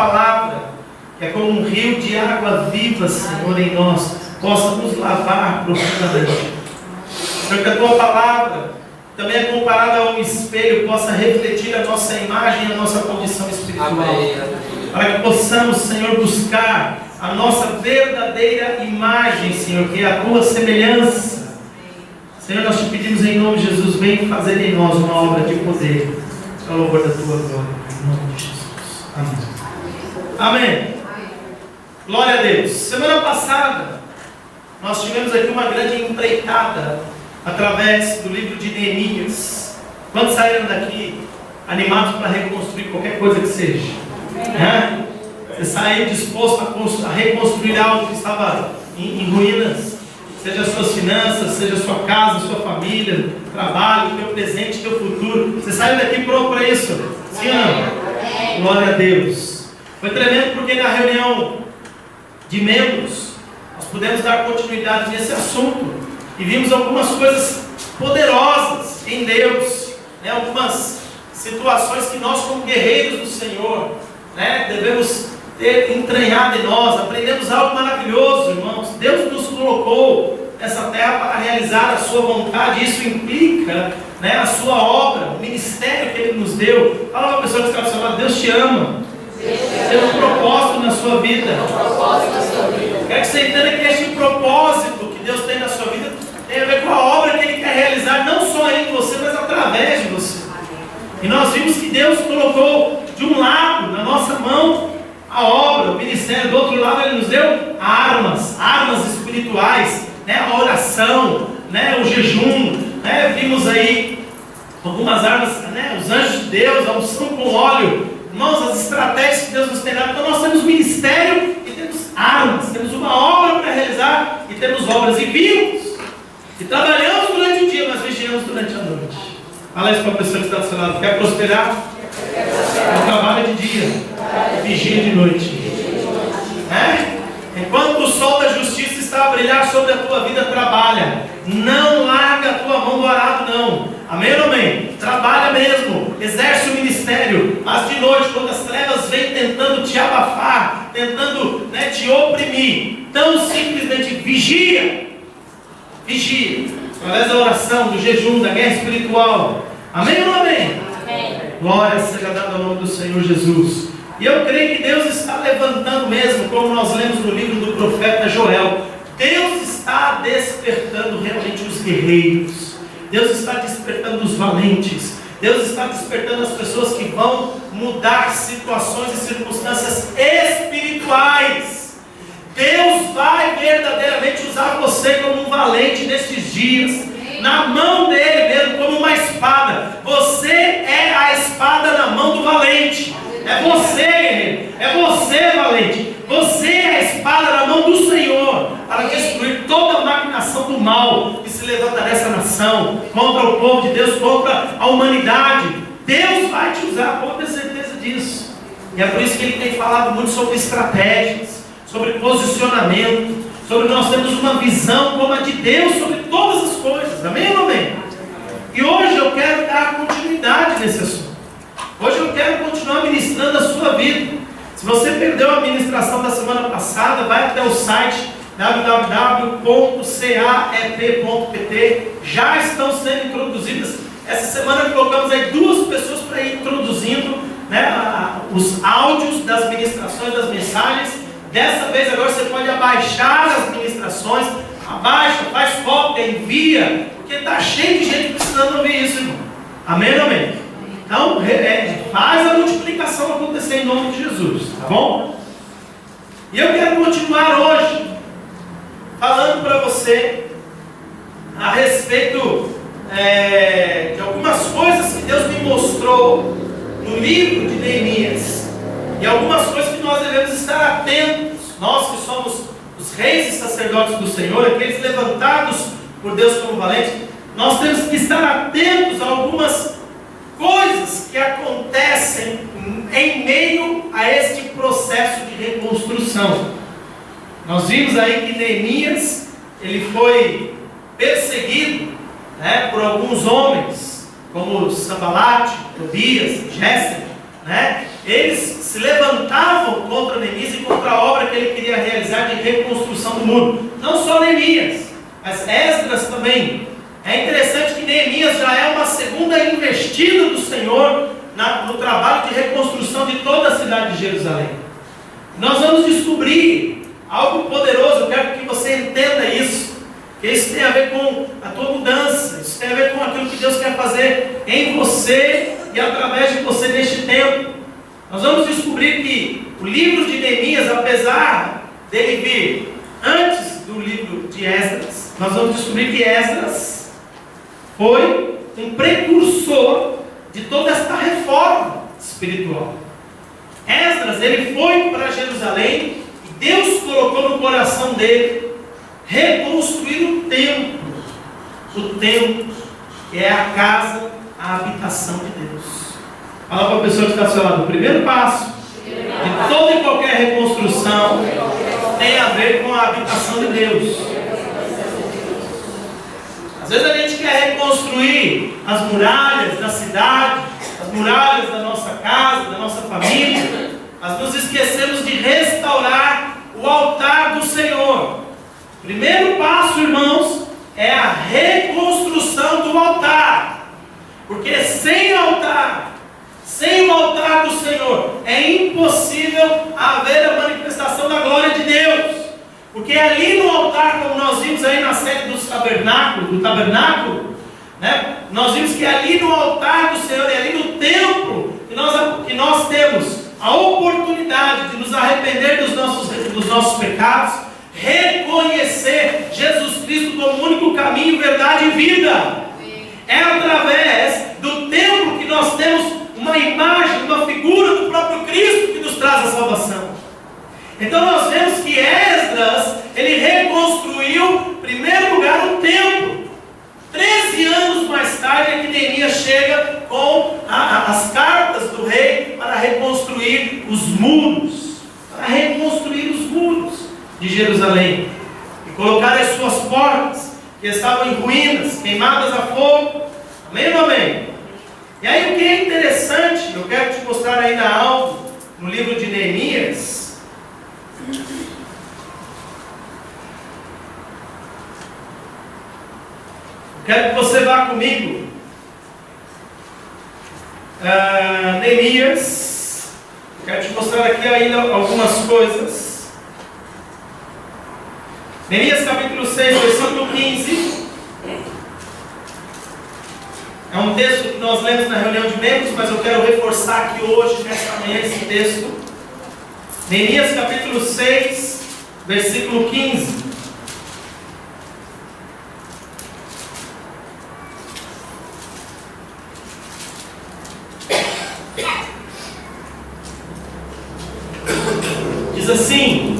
palavra, que é como um rio de água viva, Senhor, em nós, possa nos lavar profundamente. Senhor, que a tua palavra também é comparada a um espelho, possa refletir a nossa imagem e a nossa condição espiritual. Amém. Para que possamos, Senhor, buscar a nossa verdadeira imagem, Senhor, que é a tua semelhança. Senhor, nós te pedimos em nome de Jesus, vem fazer em nós uma obra de poder, ao louvor da tua glória, em nome de Jesus. Amém. Amém. Glória a Deus. Semana passada, nós tivemos aqui uma grande empreitada, através do livro de Neemias. Quantos saíram daqui animados para reconstruir qualquer coisa que seja? Né? Você saiu disposto a reconstruir algo que estava em ruínas, seja as suas finanças, seja a sua casa, a sua família, trabalho, teu presente, teu futuro. Você saiu daqui pronto para isso? Sim ou não? Glória a Deus. Foi tremendo porque na reunião de membros nós pudemos dar continuidade nesse assunto e vimos algumas coisas poderosas em Deus, né? Algumas situações que nós, como guerreiros do Senhor, né, devemos ter entranhado em nós. Aprendemos algo maravilhoso, irmãos. Deus nos colocou nessa terra para realizar a sua vontade. Isso implica, né, a sua obra, o ministério que Ele nos deu. Fala para a pessoa que está ao seu lado: Deus te ama. Tem um propósito na sua vida. Quero que você entenda que este propósito que Deus tem na sua vida tem a ver com a obra que Ele quer realizar, não só em você, mas através de você. E nós vimos que Deus colocou de um lado, na nossa mão, a obra, o ministério. Do outro lado, Ele nos deu armas espirituais, né? A oração, né? O jejum, né? Vimos aí algumas armas, né? Os anjos de Deus, a unção com óleo. Irmãos, as estratégias que Deus nos tem dado. Então nós temos ministério e temos armas, temos uma obra para realizar e temos obras. E vimos e trabalhamos durante o dia, mas vigiamos durante a noite. Fala isso para a pessoa que está do seu lado: quer prosperar? Trabalha de dia, vigia de noite. Enquanto o sol da justiça está a brilhar sobre a tua vida, trabalha. Não larga a tua mão do arado, não. Amém ou amém? Trabalha mesmo, exerce o ministério. Mas de noite, quando as trevas vêm tentando te abafar, tentando, né, te oprimir, tão simplesmente vigia. Através da oração, do jejum, da guerra espiritual. Amém ou não amém? Amém. Glória seja dada ao nome do Senhor Jesus. E eu creio que Deus está levantando mesmo, como nós lemos no livro do profeta Joel. Deus está despertando realmente os guerreiros. Deus está despertando os valentes. Deus está despertando as pessoas que vão mudar situações e circunstâncias espirituais. Deus vai verdadeiramente usar você como um valente nesses dias, na mão dele mesmo, como uma espada. Você é a espada na mão do valente. É você, guerreiro. É você, valente. Você é a espada na mão do Senhor, para destruir toda a maquinação do mal que se levanta nessa nação, contra o povo de Deus, contra a humanidade. Deus vai te usar, pode ter certeza disso. E é por isso que Ele tem falado muito sobre estratégias, sobre posicionamento, sobre nós termos uma visão como a de Deus sobre todas as coisas. Amém ou amém? E hoje eu quero dar continuidade nesse assunto. Hoje eu quero continuar ministrando a sua vida. Se você perdeu a ministração da semana passada, vai até o site www.caep.pt. Já estão sendo introduzidas. Essa semana colocamos aí 2 pessoas para ir introduzindo, né, os áudios das ministrações, das mensagens. Dessa vez agora você pode abaixar as ministrações. Abaixa, faz cópia, envia, porque está cheio de gente precisando ouvir isso, irmão. Amém ou amém? Então, faz a multiplicação acontecer em nome de Jesus, tá bom? E eu quero continuar hoje falando para você a respeito de algumas coisas que Deus me mostrou no livro de Neemias, e algumas coisas que nós devemos estar atentos. Nós que somos os reis e sacerdotes do Senhor, aqueles levantados por Deus como valentes, nós temos que estar atentos a algumas coisas que acontecem em meio a este processo de reconstrução. Nós vimos aí que Neemias, ele foi perseguido, né, por alguns homens, como Sanbalate, Tobias, Gésem, né? Eles se levantavam a obra que ele queria realizar de reconstrução do muro. Não só Neemias, mas Esdras também. É interessante que Neemias já é uma segunda investida do Senhor no trabalho de reconstrução de toda a cidade de Jerusalém. Nós vamos descobrir algo poderoso. Eu quero que você entenda isso, que isso tem a ver com a tua mudança, isso tem a ver com aquilo que Deus quer fazer em você e através de você neste tempo. Nós vamos descobrir que o livro de Neemias, apesar dele vir antes do livro de Esdras, nós vamos descobrir que Esdras foi um precursor de toda esta reforma espiritual. Esdras, ele foi para Jerusalém e Deus colocou no coração dele reconstruir o templo, que é a casa, a habitação de Deus. Fala para a pessoa que está ao seu lado: o primeiro passo de toda e qualquer reconstrução tem a ver com a habitação de Deus. Às vezes a gente quer reconstruir as muralhas da cidade, as muralhas da nossa casa, da nossa família, mas nos esquecemos de restaurar o altar do Senhor. O primeiro passo, irmãos, é a reconstrução do altar, porque sem altar, sem o altar do Senhor, é impossível haver a manifestação da glória de Deus. Porque ali no altar, como nós vimos aí na série do tabernáculo, né? Nós vimos que ali no altar do Senhor e ali no templo, que nós temos a oportunidade de nos arrepender dos nossos pecados, reconhecer Jesus Cristo como único caminho, verdade e vida. É através do templo que nós temos uma imagem, uma figura do próprio Cristo que nos traz a salvação. Então nós vemos que Esdras, ele reconstruiu, em primeiro lugar, o templo. 13 anos mais tarde é que Neemias chega com as cartas do rei para reconstruir os muros. De Jerusalém. E colocar as suas portas, que estavam em ruínas, queimadas a fogo. Amém ou amém? E aí o que é interessante, eu quero te mostrar ainda algo no livro de Neemias. Quero que você vá comigo. Neemias. Quero te mostrar aqui ainda algumas coisas. Neemias capítulo 6, versículo 15. É um texto que nós lemos na reunião de membros, mas eu quero reforçar aqui hoje, nesta manhã, esse texto. Neemias capítulo 6, versículo 15. Diz assim: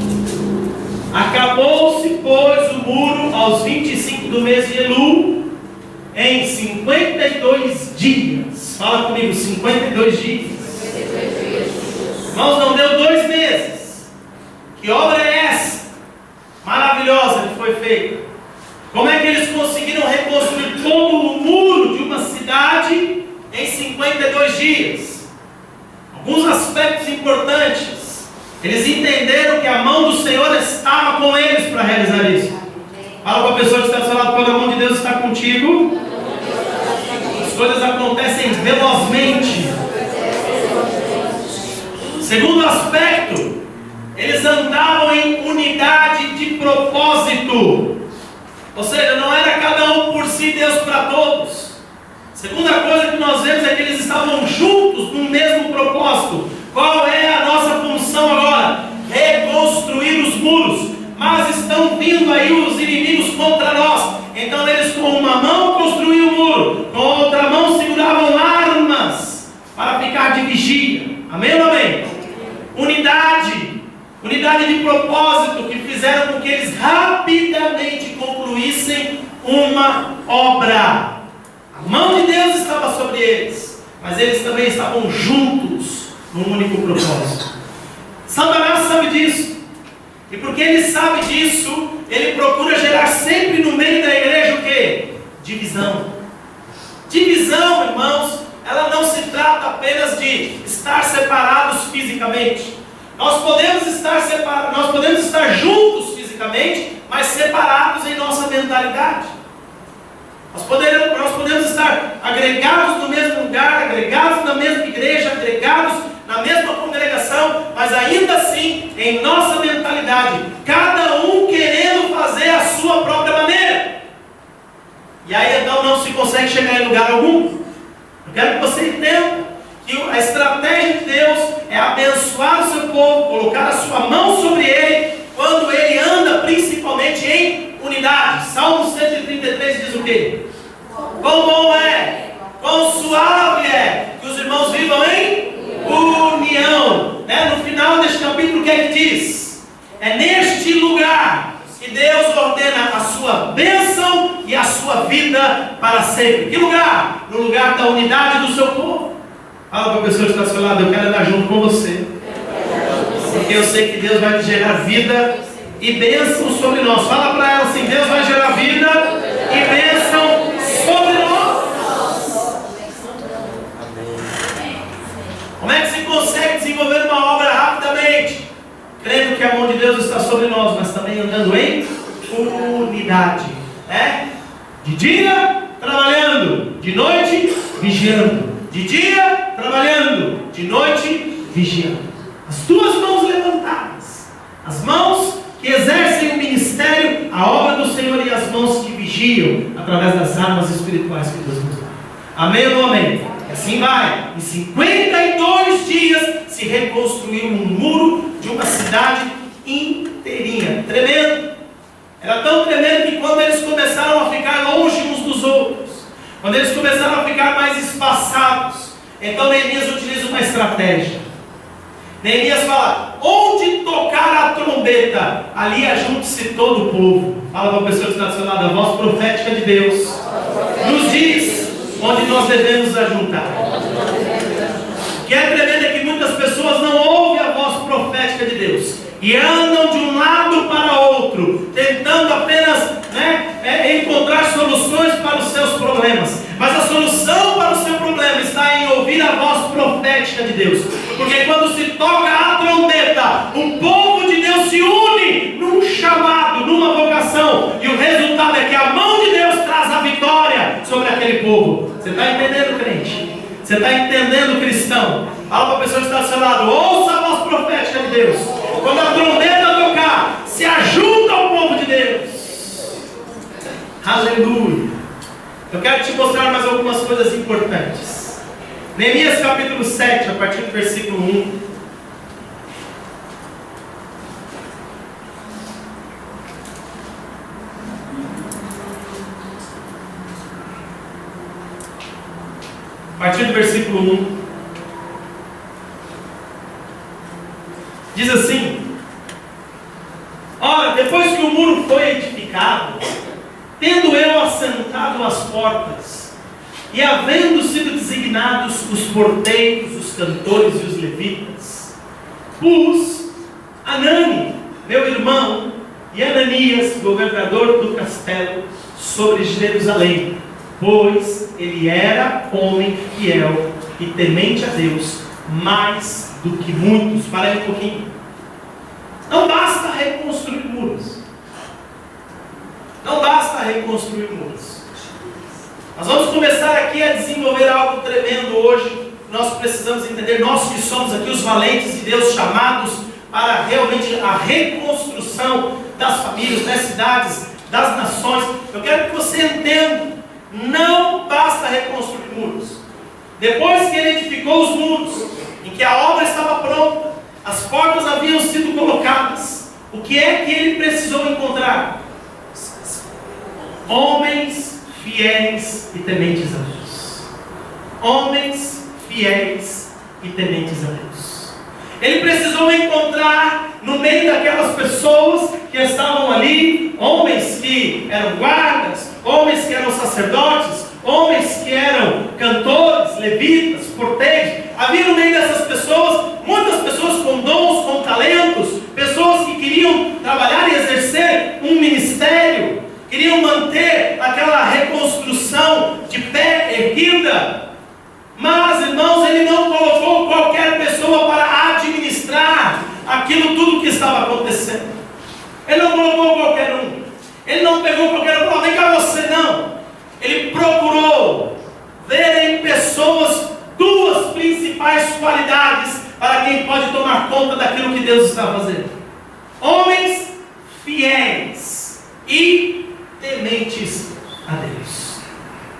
acabou-se, pois, o muro aos 25 do mês de Elul, em 52 dias. Fala comigo, 52 dias. Irmãos, não deu 2 meses. Que obra é essa? Maravilhosa que foi feita. Como é que eles conseguiram reconstruir todo o muro de uma cidade em 52 dias? Alguns aspectos importantes. Eles entenderam que a mão do Senhor estava com eles para realizar isso. Fala para a pessoa que está ao seu lado: quando a mão de Deus está contigo, as coisas acontecem velozmente. Segundo aspecto, eles andavam em unidade de propósito. Ou seja, não era cada um por si, Deus para todos. Segunda coisa que nós vemos é que eles estavam juntos no mesmo propósito. Qual é a nossa função agora? Reconstruir os muros. Mas estão vindo aí os inimigos contra nós. Então eles com uma mão construíam o muro, com a outra mão seguravam armas para ficar de vigia. Amém ou não amém? Unidade de propósito, que fizeram com que eles rapidamente concluíssem uma obra. A mão de Deus estava sobre eles, mas eles também estavam juntos num único propósito. Satanás sabe disso. E porque ele sabe disso, ele procura gerar sempre no meio da igreja o quê? Divisão. Divisão, irmãos, ela não se trata apenas de estar separados fisicamente, Nós podemos estar separados, nós podemos estar juntos fisicamente, mas separados em nossa mentalidade. Nós podemos estar agregados no mesmo lugar, agregados na mesma igreja, agregados na mesma congregação, mas ainda assim, em nossa mentalidade, cada um querendo fazer a sua própria maneira. E aí então não se consegue chegar em lugar algum. Eu quero que você entenda que a estratégia de Deus é abençoar o seu povo, colocar a sua mão sobre ele, quando ele anda principalmente em unidade. Salmo 133 diz o quê? Quão bom é, quão suave é que os irmãos vivam em união. No final deste capítulo, o que é que diz? É neste lugar que Deus ordena a sua bênção e a sua vida para sempre. Que lugar? No lugar da unidade do seu povo. Fala para a pessoa que está ao seu lado: eu quero andar junto com você, porque eu sei que Deus vai te gerar vida e bênção sobre nós. Fala para ela assim: Deus vai gerar vida e bênção sobre nós. Como é que se consegue desenvolver uma obra rapidamente? Crendo que a mão de Deus está sobre nós, mas também andando em unidade. De dia, trabalhando; de noite, vigiando. De dia, trabalhando; de noite, vigiando. As tuas mãos levantadas, as mãos que exercem o ministério, a obra do Senhor, e as mãos que vigiam através das armas espirituais que Deus nos dá. Amém ou não amém? E assim vai. Em 52 dias se reconstruiu um muro de uma cidade inteirinha. Tremendo. Era tão tremendo que quando eles começaram a ficar longe uns dos outros, quando eles começaram a ficar mais espaçados, então Neemias utiliza uma estratégia. Neemias fala: onde tocar a trombeta, ali ajunte-se todo o povo. Fala para a pessoa que está do seu lado: a voz profética de Deus nos diz onde nós devemos ajuntar. O que é tremendo é que muitas pessoas não ouvem a voz profética de Deus e andam de um lado para outro, tentando apenas encontrar soluções para os seus problemas. Mas a solução para o seu problema está em ouvir a voz profética de Deus. Porque quando se toca a trombeta, o povo de Deus se une num chamado, numa vocação, e o resultado é que a mão de Deus traz a vitória sobre aquele povo. Você está entendendo, crente? Você está entendendo, cristão? Fala para a pessoa que está do seu lado: ouça a voz profética de Deus. Quando a trombeta tocar, se ajunta ao povo de Deus. Aleluia. Eu quero te mostrar mais algumas coisas importantes. Neemias capítulo 7, a partir do versículo 1. A partir do versículo 1. Diz assim: ora, depois que o muro foi edificado, tendo eu assentado as portas, e havendo sido designados os porteiros, os cantores e os levitas, pus Anani, meu irmão, e Ananias, governador do castelo, sobre Jerusalém, pois ele era homem fiel e temente a Deus, mais do que muitos. Para aí um pouquinho. Não basta reconstruir muros. Não basta reconstruir muros. Nós vamos começar aqui a desenvolver algo tremendo hoje. Nós precisamos entender, nós que somos aqui os valentes de Deus, chamados para realmente a reconstrução das famílias, das cidades, das nações. Eu quero que você entenda, não basta reconstruir muros. Depois que ele edificou os muros, em que a obra estava pronta, as portas haviam sido colocadas, o que é que ele precisou encontrar? Homens fiéis e tementes a Deus. Homens fiéis e tementes a Deus. Ele precisou encontrar no meio daquelas pessoas que estavam ali, homens que eram guardas, homens que eram sacerdotes, homens que eram cantores, levitas, porteiros. Havia no meio dessas pessoas, muitas pessoas com dons, com talentos, pessoas que queriam trabalhar e exercer um ministério, queriam manter aquela reconstrução de pé erguida. Mas, irmãos, ele não colocou qualquer pessoa para administrar a aquilo tudo que estava acontecendo. Ele não colocou qualquer um. Ele não pegou qualquer um e falou: vem cá você, não. Ele procurou ver em pessoas duas principais qualidades para quem pode tomar conta daquilo que Deus está fazendo: homens fiéis e tementes a Deus.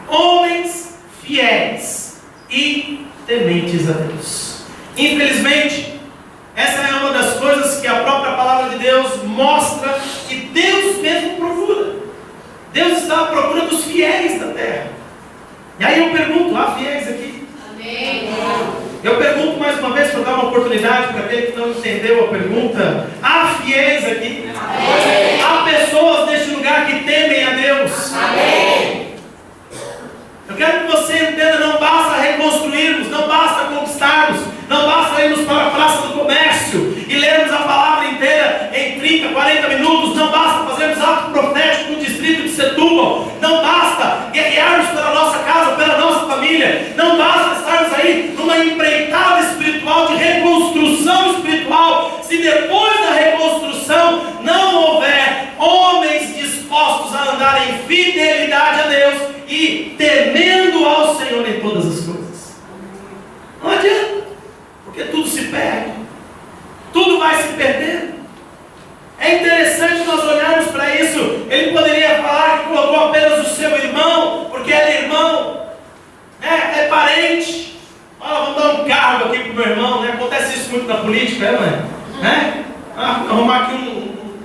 Homens fiéis e tementes a Deus. Infelizmente, essa é uma das coisas que a própria palavra de Deus mostra que Deus mesmo procura. Deus está à procura dos fiéis da terra. E aí eu pergunto: há fiéis aqui? Amém. Eu pergunto mais uma vez para dar uma oportunidade para aquele que não entendeu a pergunta: há fiéis aqui? Amém. Há pessoas neste lugar que temem a Deus? Amém. Eu quero que você entenda: não basta reconstruirmos, não basta conquistarmos, não basta irmos para a praça do comércio e lermos a palavra inteira em 30, 40 minutos, não basta fazermos ato profético no distrito de Setúbal, não basta guerrearmos pela nossa casa, pela nossa família, não basta estarmos aí numa empreitada espiritual de reconstrução espiritual, se depois da reconstrução não houver homens dispostos a andar em fidelidade a Deus e temendo ao Senhor em todas as coisas. Não adianta, porque tudo se perde, tudo vai se perdendo. É interessante nós olharmos para isso. Ele poderia falar que colocou apenas o seu irmão, porque ele é irmão, é parente. Vamos dar um cargo aqui para o meu irmão, né? Acontece isso muito na política, né? Arrumar aqui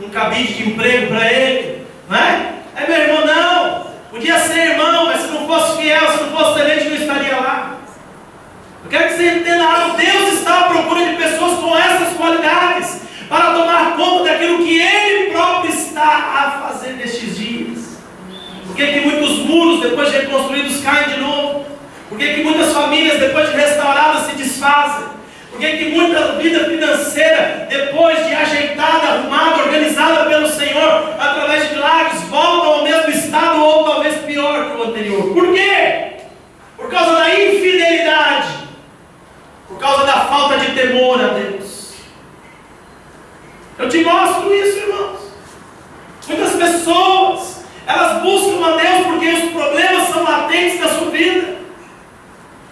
um cabide de emprego para ele, né? É meu irmão, não. Podia ser irmão, mas se não fosse fiel, se não fosse tenente, não estaria lá. Eu quero que você entenda algo: Deus está à procura de pessoas com essas qualidades para tomar conta daquilo que Ele próprio está a fazer nestes dias. Por que muitos muros, depois de reconstruídos, caem de novo? Por que muitas famílias, depois de restauradas, se desfazem? Por que muita vida financeira, depois de ajeitada, arrumada, organizada pelo Senhor, através de milagres, volta ao mesmo estado ou talvez pior que o anterior? Por quê? Por causa da infidelidade, por causa da falta de temor a Deus. Eu te mostro isso, irmãos. Muitas pessoas, elas buscam a Deus porque os problemas são latentes na sua vida.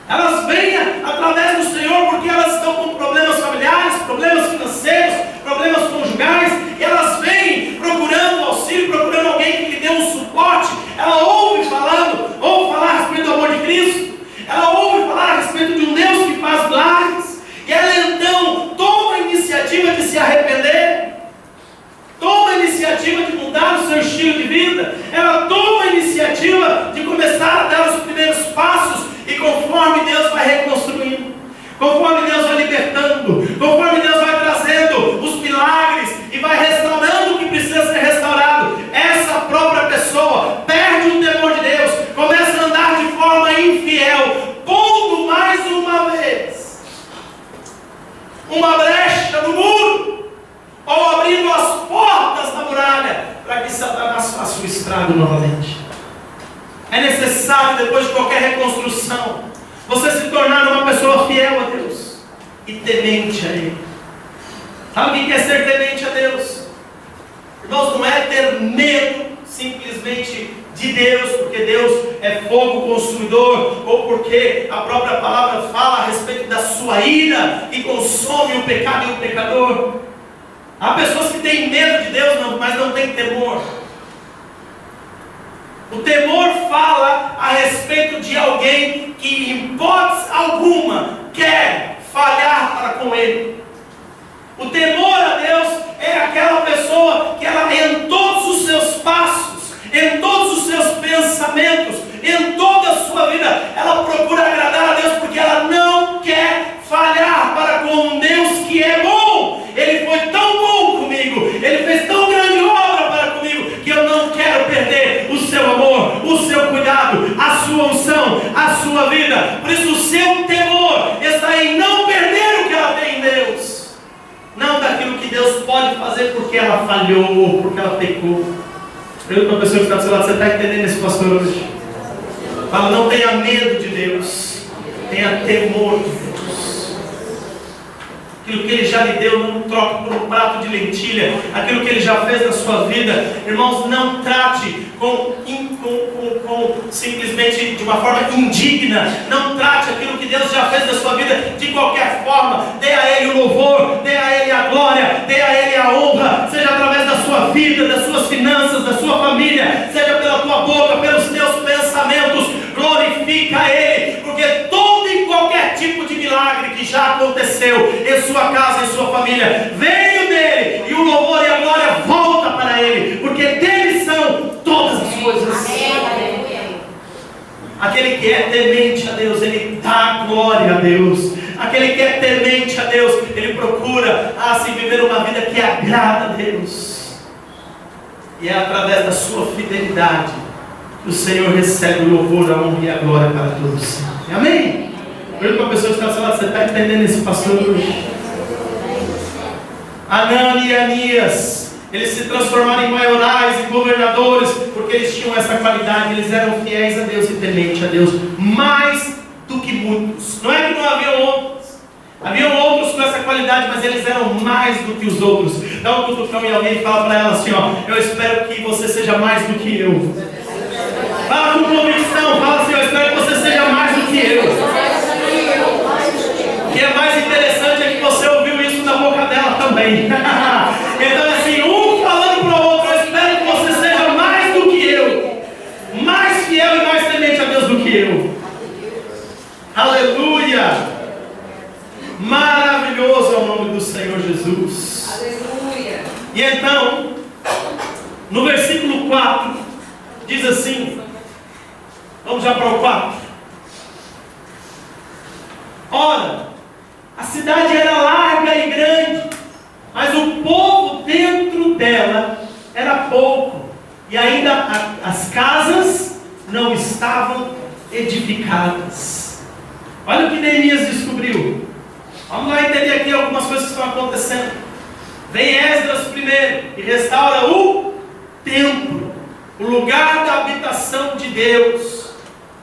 Elas vêm através do Senhor porque elas estão com problemas familiares, problemas financeiros, problemas conjugais, e elas vêm procurando auxílio, procurando alguém que lhe dê um suporte. Ela ouve falar a respeito do amor de Cristo, ela ouve falar a respeito de um Deus que faz milagres, e ela então toma a iniciativa de se arrepender, toma a iniciativa de mudar o seu estilo de vida, ela toma a iniciativa de começar a dar os primeiros passos. E conforme Deus vai reconstruindo, conforme Deus vai libertando, conforme Deus vai trazendo os milagres e vai restaurando o que precisa ser restaurado, essa própria pessoa perde o temor de Deus, começa a andar de forma infiel, pondo mais uma vez uma brecha no muro, ou abrindo as portas da muralha para que Satanás faça o estrago novamente. É necessário, depois de qualquer reconstrução, você se tornar uma pessoa fiel a Deus e temente a Ele. Sabe o que é ser temente a Deus? Irmãos, não é ter medo simplesmente de Deus, porque Deus é fogo consumidor, ou porque a própria palavra fala a respeito da sua ira que consome o pecado e o pecador. Há pessoas que têm medo de Deus, mas não têm temor. O temor fala a respeito de alguém que, em hipótese alguma, quer falhar para com Ele. O temor a Deus é aquela pessoa que ela, em todos os seus passos, em todos os seus pensamentos, em toda a sua vida, ela procura agradar a Deus, porque ela não quer falhar para com um Deus que é bom. Ele foi tão bom comigo, Ele fez tão grande obra para comigo, que eu não quero perder o seu amor, o seu cuidado, a sua unção, a sua vida. Por isso o seu temor está em não perder o que ela tem em Deus, não daquilo que Deus pode fazer porque ela falhou, porque ela pecou. Pergunta para a pessoa que está do seu lado: você está entendendo esse pastor hoje? Fala: não tenha medo de Deus, tenha temor de Deus. Aquilo que Ele já lhe deu, não troque por um lentilha, aquilo que Ele já fez na sua vida. Irmãos, não trate simplesmente de uma forma indigna. Não trate aquilo que Deus já fez na sua vida de qualquer forma. Dê a Ele o louvor, dê a Ele a glória, dê a Ele a honra, seja através da sua vida, das suas finanças, da sua família, seja pela tua boca, pelos teus pensamentos. Glorifica a Ele, porque todo e qualquer tipo de milagre que já aconteceu em sua casa, em sua família, veio dele, e o louvor e a glória volta para Ele, porque dele são todas as coisas. Aquele que é temente a Deus, ele dá glória a Deus. Aquele que é temente a Deus, ele procura se viver uma vida que agrada a Deus. E é através da sua fidelidade que o Senhor recebe o louvor, a honra e a glória para todos sempre. Amém? Pergunta para a pessoa que está ao seu lado: você está entendendo esse pastor hoje? Anani e Anias, eles se transformaram em maiorais e governadores, porque eles tinham essa qualidade. Eles eram fiéis a Deus e tementes a Deus, mais do que muitos. Não é que não haviam outros, haviam outros com essa qualidade, mas eles eram mais do que os outros. Dá um cutucão em alguém e fala para ela assim: eu espero que você seja mais do que eu. Fala com convicção, fala assim: eu espero que você seja mais do que eu. O que é mais interessante é que você ouviu isso na boca dela também. Então assim, um falando para o outro: eu espero que você seja mais do que eu, mais fiel e mais temente a Deus do que eu. Aleluia! Maravilhoso é o nome do Senhor Jesus. Aleluia! E então, no versículo 4, diz assim, vamos já para o 4. Ora, a cidade era larga e grande, mas o povo dentro dela era pouco, e ainda as casas não estavam edificadas. Olha o que Neemias descobriu. Vamos lá entender aqui algumas coisas que estão acontecendo. Vem Esdras primeiro e restaura o templo, o lugar da habitação de Deus.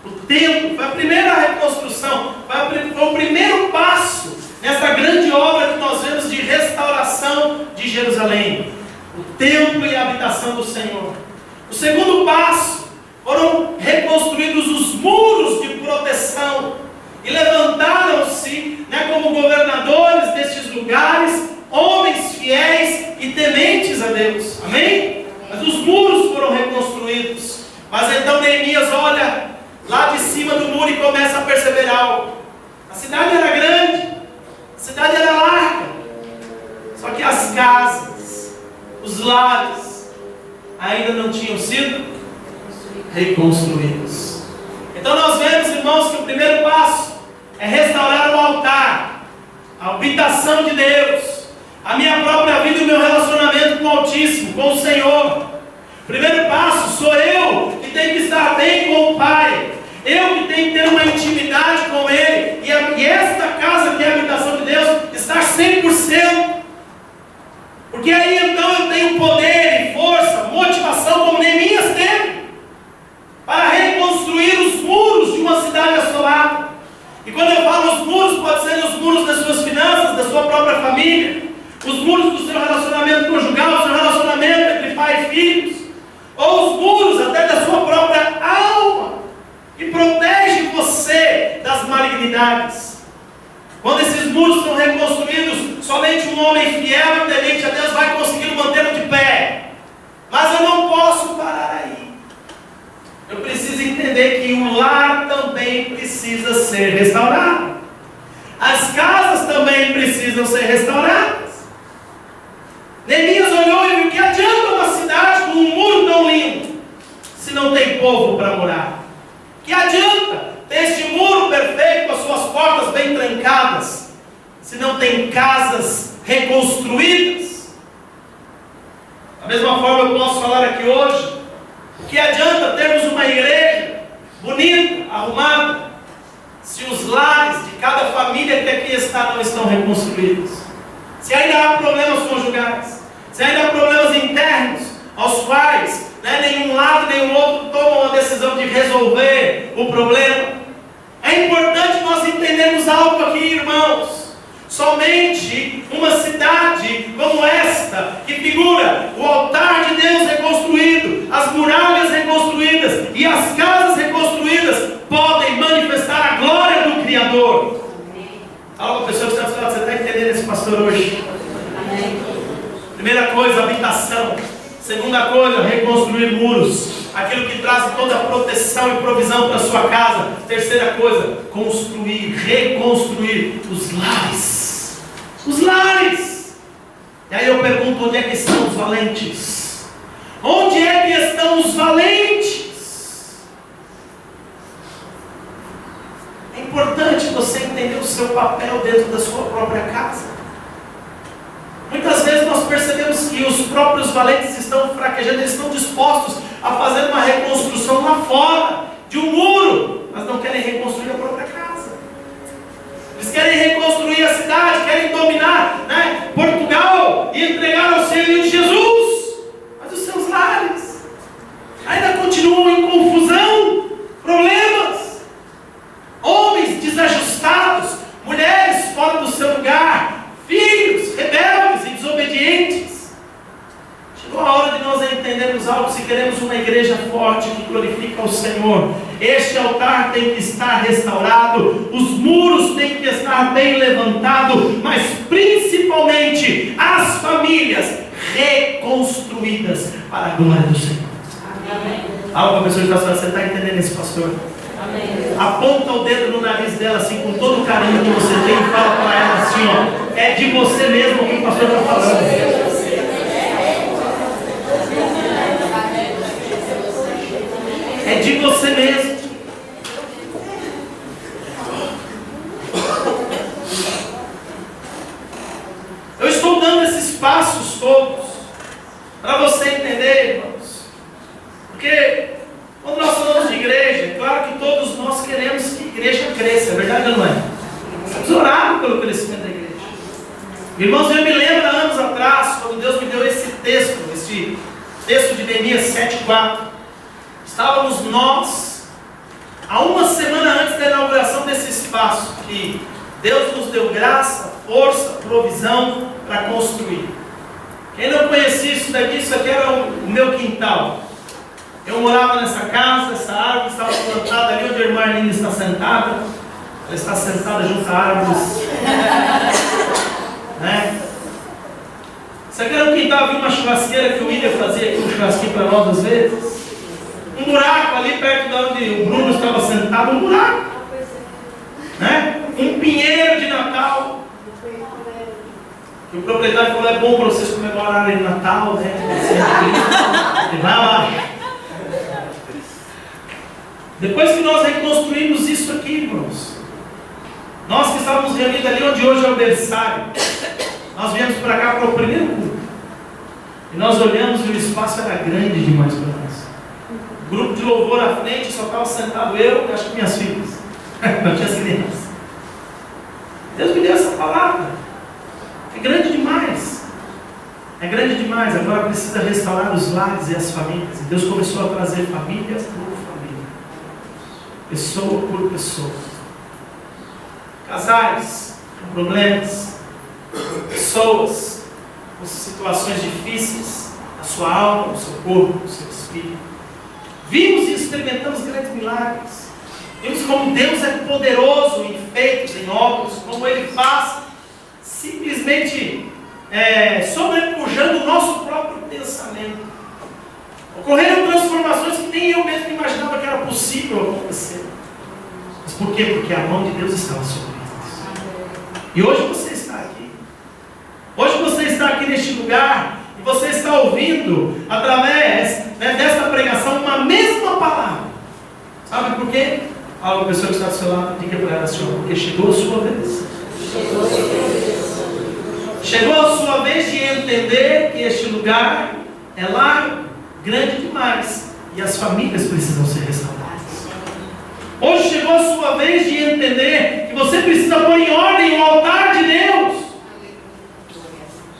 O templo foi a primeira reconstrução, foi o primeiro passo nessa grande obra que nós vemos de restauração de Jerusalém. O templo e a habitação do Senhor. O segundo passo, foram reconstruídos os muros de proteção, e levantaram-se, como governadores destes lugares, homens fiéis e tementes a Deus. Amém? Mas os muros foram reconstruídos. Mas então Neemias olha lá de cima do muro e começa a perceber algo. A cidade era grande, a cidade era larga, só que as casas, os lares, ainda não tinham sido reconstruídos. Então nós vemos, irmãos, que o primeiro passo é restaurar o altar, a habitação de Deus, a minha própria vida e o meu relacionamento com o Altíssimo, com o Senhor. O primeiro passo sou eu que tenho que estar bem com o Pai, eu que tenho que ter uma intimidade com Ele, e esta casa que é a habitação de Deus, estar 100%, porque aí então eu tenho poder e força, motivação, como Neemias teve, para reconstruir os muros de uma cidade assolada. E quando eu falo os muros, pode ser os muros das suas finanças, da sua própria família, os muros do seu relacionamento conjugal, do seu relacionamento entre pai e filhos, ou os muros até da sua própria alma, que protege você das malignidades. Quando esses muros são reconstruídos, somente um homem fiel e temente a Deus vai conseguir mantê-lo de pé. Mas eu não posso parar aí. Eu preciso entender que o lar também precisa ser restaurado. As casas também precisam ser restauradas. Neemias olhou e viu: que adianta uma cidade com um muro tão lindo, se não tem povo para morar? Que adianta ter este muro perfeito com as suas portas bem trancadas, se não tem casas reconstruídas? Da mesma forma eu posso falar aqui hoje: o que adianta termos uma igreja bonita, arrumada, se os lares de cada família que aqui está não estão reconstruídos? Se ainda há problemas conjugais, se ainda há problemas internos, aos quais nenhum lado nem o outro tomam a decisão de resolver o problema. É importante nós entendermos algo aqui, irmãos. Somente uma cidade como esta pastor hoje. Primeira coisa, habitação. Segunda coisa, reconstruir muros. Aquilo que traz toda a proteção e provisão para a sua casa. Terceira coisa, construir, reconstruir os lares. Os lares. E aí eu pergunto, onde é que estão os valentes? Onde é que estão os valentes? É importante você entender o seu papel dentro da sua própria casa. Muitas vezes nós percebemos que os próprios valentes estão fraquejando, eles estão dispostos a fazer uma reconstrução lá fora, de um muro, mas não querem reconstruir a própria casa. Eles querem reconstruir a cidade, querem dominar, Portugal e entregar ao Senhor de Jesus, mas os seus lares ainda continuam em confusão, problemas, homens desajustados, mulheres fora do seu lugar, filhos rebeldes e desobedientes. Chegou a hora de nós entendermos algo. Se queremos uma igreja forte que glorifica o Senhor, este altar tem que estar restaurado, os muros têm que estar bem levantados, mas principalmente as famílias reconstruídas para a glória do Senhor. Amém. Algo, pessoa de pastor, você está entendendo esse pastor? Amém. Aponta o dedo no nariz dela assim, com todo o carinho que você tem, e fala para ela assim, ó, é de você mesmo que o pastor está falando. É de você mesmo. Eu estou dando esses passos todos para você entender, irmãos. Porque quando nós falamos de igreja, é claro que todos nós queremos que a igreja cresça, é verdade ou não é? Estamos orando pelo crescimento da igreja. Irmãos, eu me lembro há anos atrás, quando Deus me deu esse texto de Neemias 7:4. Estávamos nós, há uma semana antes da inauguração desse espaço, que Deus nos deu graça, força, provisão para construir. Quem não conhecia isso daqui, isso aqui era o meu quintal. Eu morava nessa casa, essa árvore estava plantada ali onde a irmã Arlene está sentada. Ela está sentada junto a árvores. Isso aqui era um quintal, havia uma churrasqueira que o William fazia aqui, um churrasquinho para nós às vezes. Um buraco ali perto de onde o Bruno estava sentado, um buraco. Um pinheiro de Natal. E o proprietário falou, é bom para vocês comemorarem Natal, E vai lá. Depois que nós reconstruímos isso aqui, irmãos, nós que estávamos reunidos ali onde hoje é o berçário, nós viemos para cá para o primeiro culto. E nós olhamos e o espaço era grande demais para nós. O grupo de louvor à frente, só estava sentado eu e acho que minhas filhas. Não tinha as crianças. Deus me deu essa palavra. É grande demais. É grande demais. Agora precisa restaurar os lares e as famílias. E Deus começou a trazer família por família, pessoa por pessoa. Casais com problemas, pessoas com situações difíceis na sua alma, no seu corpo, no seu espírito. Vimos e experimentamos grandes milagres. Vimos como Deus é poderoso em feitos, em obras, como Ele faz simplesmente sobrepujando o nosso próprio pensamento. Ocorreram transformações que nem eu mesmo imaginava que era possível acontecer. Mas por quê? Porque a mão de Deus estava sobre eles. E hoje você está aqui. Hoje você está aqui neste lugar. E você está ouvindo, através desta pregação, uma mesma palavra. Sabe por quê? A pessoa que está do seu lado, diga para ela assim, porque chegou a sua vez. Chegou a sua vez de entender que este lugar é largo, grande demais, e as famílias precisam ser restauradas. Hoje chegou a sua vez de entender que você precisa pôr em ordem o altar de Deus.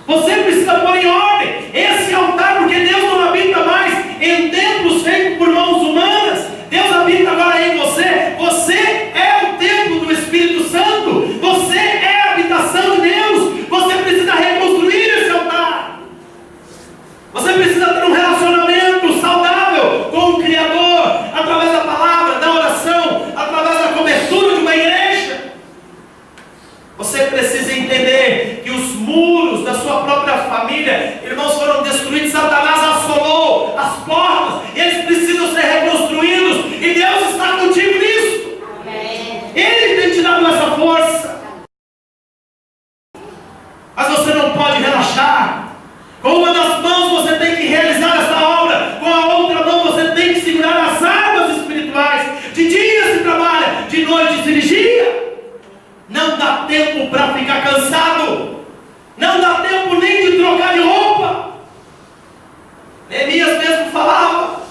Você precisa pôr em ordem esse altar, porque Deus não habita mais em templos feitos por mãos humanas. Deus habita agora em você. Você é o templo do Espírito Santo. Você é a habitação de Deus. Você precisa reconstruir esse altar. Você precisa ter um relacionamento saudável com o Criador, através da palavra, da oração, através da cobertura de uma igreja. Você precisa entender que os está cansado. Não dá tempo nem de trocar de roupa. Neemias mesmo falava.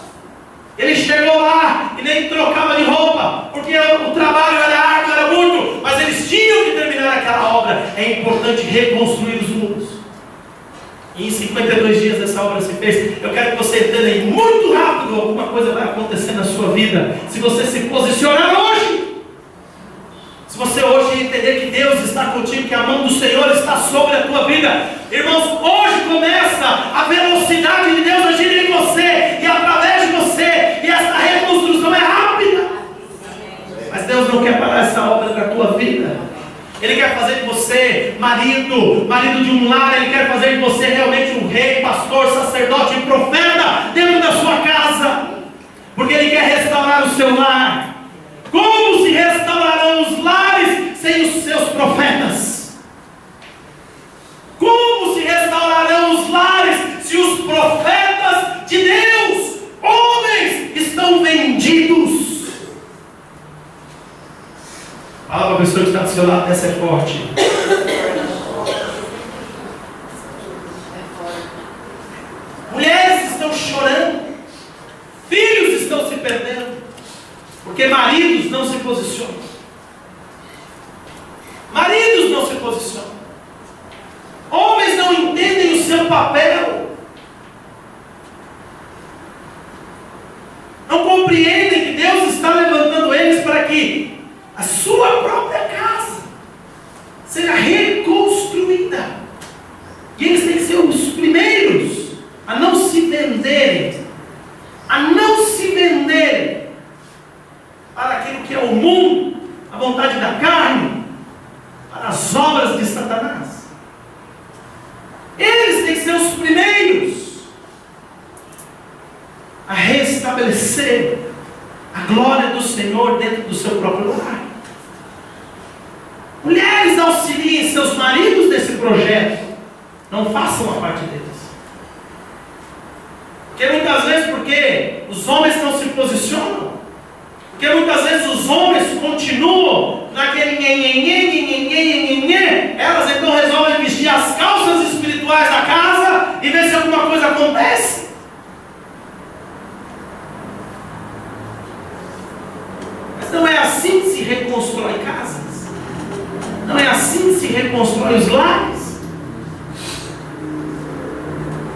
Ele chegou lá e nem trocava de roupa, porque o trabalho era árduo, era muito, mas eles tinham que terminar aquela obra. É importante reconstruir os muros. E em 52 dias essa obra se fez. Eu quero que você entenda aí muito rápido. Alguma coisa vai acontecer na sua vida se você se posicionar hoje. Se você hoje entender que Deus está contigo, que a mão do Senhor está sobre a tua vida. Irmãos, hoje começa a velocidade de Deus agir em você e através de você. E essa reconstrução é rápida. Mas Deus não quer parar essa obra da tua vida. Ele quer fazer de você marido de um lar. Ele quer fazer de você realmente um rei, pastor, sacerdote e profeta dentro da sua casa. Porque Ele quer restaurar o seu lar. Como se restaurarão os lares sem os seus profetas? Como se restaurarão os lares se os profetas de Deus, homens, estão vendidos? Fala para a pessoa que está do seu lado, essa é forte. Mulheres estão chorando, filhos estão se perdendo, porque maridos não se posicionam. Maridos não se posicionam. Homens não entendem o seu papel. Não compreendem que Deus está levantando eles para que a sua própria casa seja reconstruída. E eles têm que ser os primeiros a não se venderem. A não se venderem para aquilo que é o mundo, a vontade da carne, para as obras de Satanás. Eles têm que ser os primeiros a restabelecer a glória do Senhor dentro do seu próprio lar. Mulheres, auxiliem seus maridos nesse projeto. Não façam a parte deles. Porque muitas vezes, porque os homens não se posicionam. Porque muitas vezes os homens continuam naquele nhenhenhenhenhenhenhenhenhen. Elas então resolvem vestir as calças espirituais da casa e ver se alguma coisa acontece. Mas não é assim que se reconstrói casas. Não é assim que se reconstrói os lares.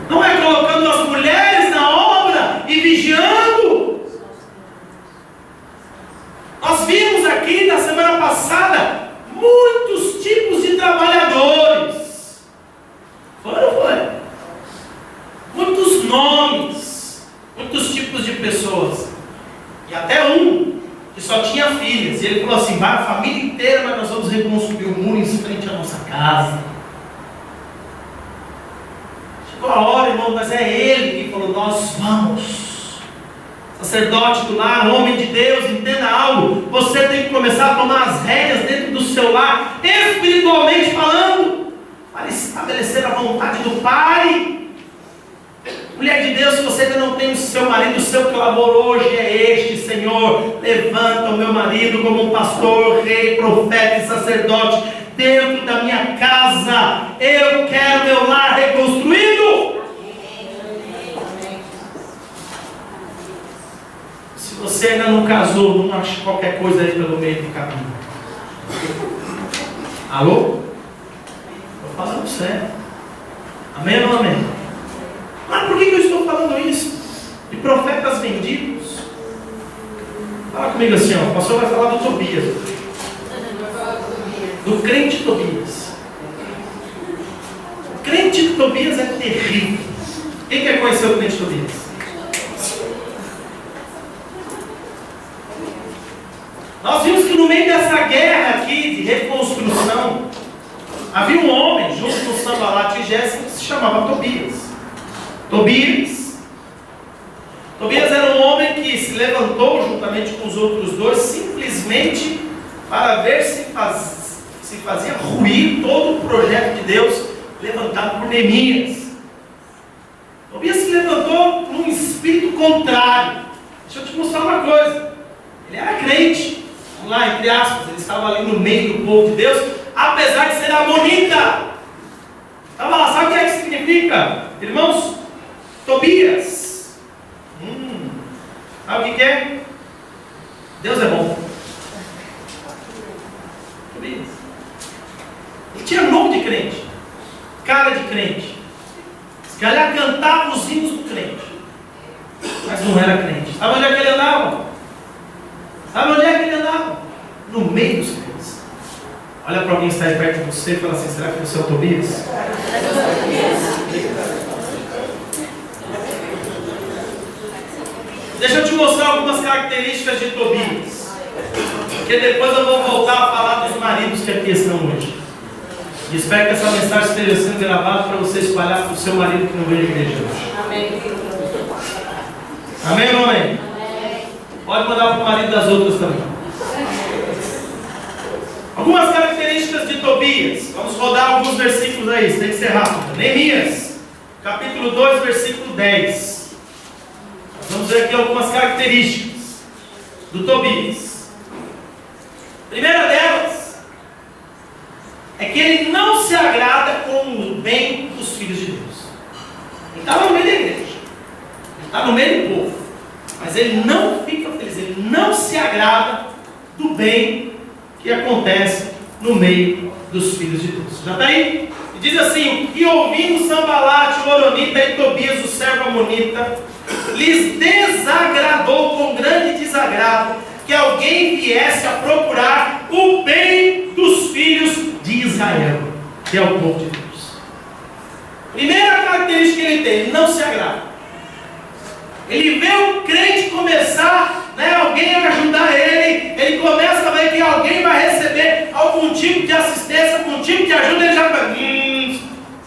Não é colocando as mulheres na obra e vigiando. Nós vimos aqui na semana passada muitos tipos de trabalhadores. Foi. Muitos nomes, muitos tipos de pessoas. E até um que só tinha filhas. E ele falou assim: vai a família inteira, mas nós vamos reconstruir o muro em frente à nossa casa. Chegou a hora, irmão, mas é ele que falou: nós vamos. Sacerdote do lar, homem de Deus, entenda algo. Você tem que começar a tomar as rédeas dentro do seu lar, espiritualmente falando, para estabelecer a vontade do Pai. Mulher de Deus, se você ainda não tem o seu marido, o seu clamor hoje é este: Senhor, levanta o meu marido como um pastor, rei, profeta e sacerdote dentro da minha casa. Eu quero meu lar reconstruído. Se você ainda não casou, não ache qualquer coisa aí pelo meio do caminho. Alô? Estou falando sério. Amém ou não amém? Mas por que eu estou falando isso? De profetas vendidos? Fala comigo assim, ó. O pastor vai falar do Tobias. Do crente Tobias. O crente Tobias é terrível. Quem quer conhecer o crente Tobias? Nós vimos que no meio dessa guerra aqui de reconstrução, havia um homem junto com Sanbalat e Jéssica que se chamava Tobias. Tobias era um homem que se levantou juntamente com os outros dois simplesmente para ver se fazia ruir todo o projeto de Deus levantado por Neemias. Tobias se levantou num espírito contrário. Deixa eu te mostrar uma coisa. Ele era crente, vamos lá, entre aspas, ele estava ali no meio do povo de Deus, apesar de ser amonita. Estava lá, sabe o que é que significa, irmãos? Tobias. Sabe o que é? Deus é bom. Tobias. Ele tinha nome de crente, cara de crente. Se calhar cantava os hinos do crente, mas não era crente. Sabe onde é que ele andava? Sabe onde é que ele andava? No meio dos crentes. Olha para alguém que está aí perto de você e fala assim: será que você é o Tobias? Deixa eu te mostrar algumas características de Tobias, porque depois eu vou voltar a falar dos maridos que aqui estão hoje. E espero que essa mensagem esteja sendo gravada para você espalhar para o seu marido que não veio à igreja hoje. Amém. Amém ou amém? Pode mandar para o marido das outras também. Algumas características de Tobias. Vamos rodar alguns versículos aí, isso tem que ser rápido. Neemias, capítulo 2, versículo 10. Vamos ver aqui algumas características do Tobias. Primeira delas é que ele não se agrada com o bem dos filhos de Deus. Ele estava no meio da igreja, ele está no meio do povo, mas ele não fica feliz, ele não se agrada do bem que acontece no meio dos filhos de Deus. Já está aí? E diz assim: e ouvindo Sambalate, o Horonita, e Tobias, o servo amonita, lhes desagradou com grande desagrado que alguém viesse a procurar o bem dos filhos de Israel, que é o povo de Deus. Primeira característica que ele tem: ele não se agrada. Ele vê o crente começar, alguém a ajudar ele começa a ver que alguém vai receber algum tipo de assistência, algum tipo de ajuda, ele já fala: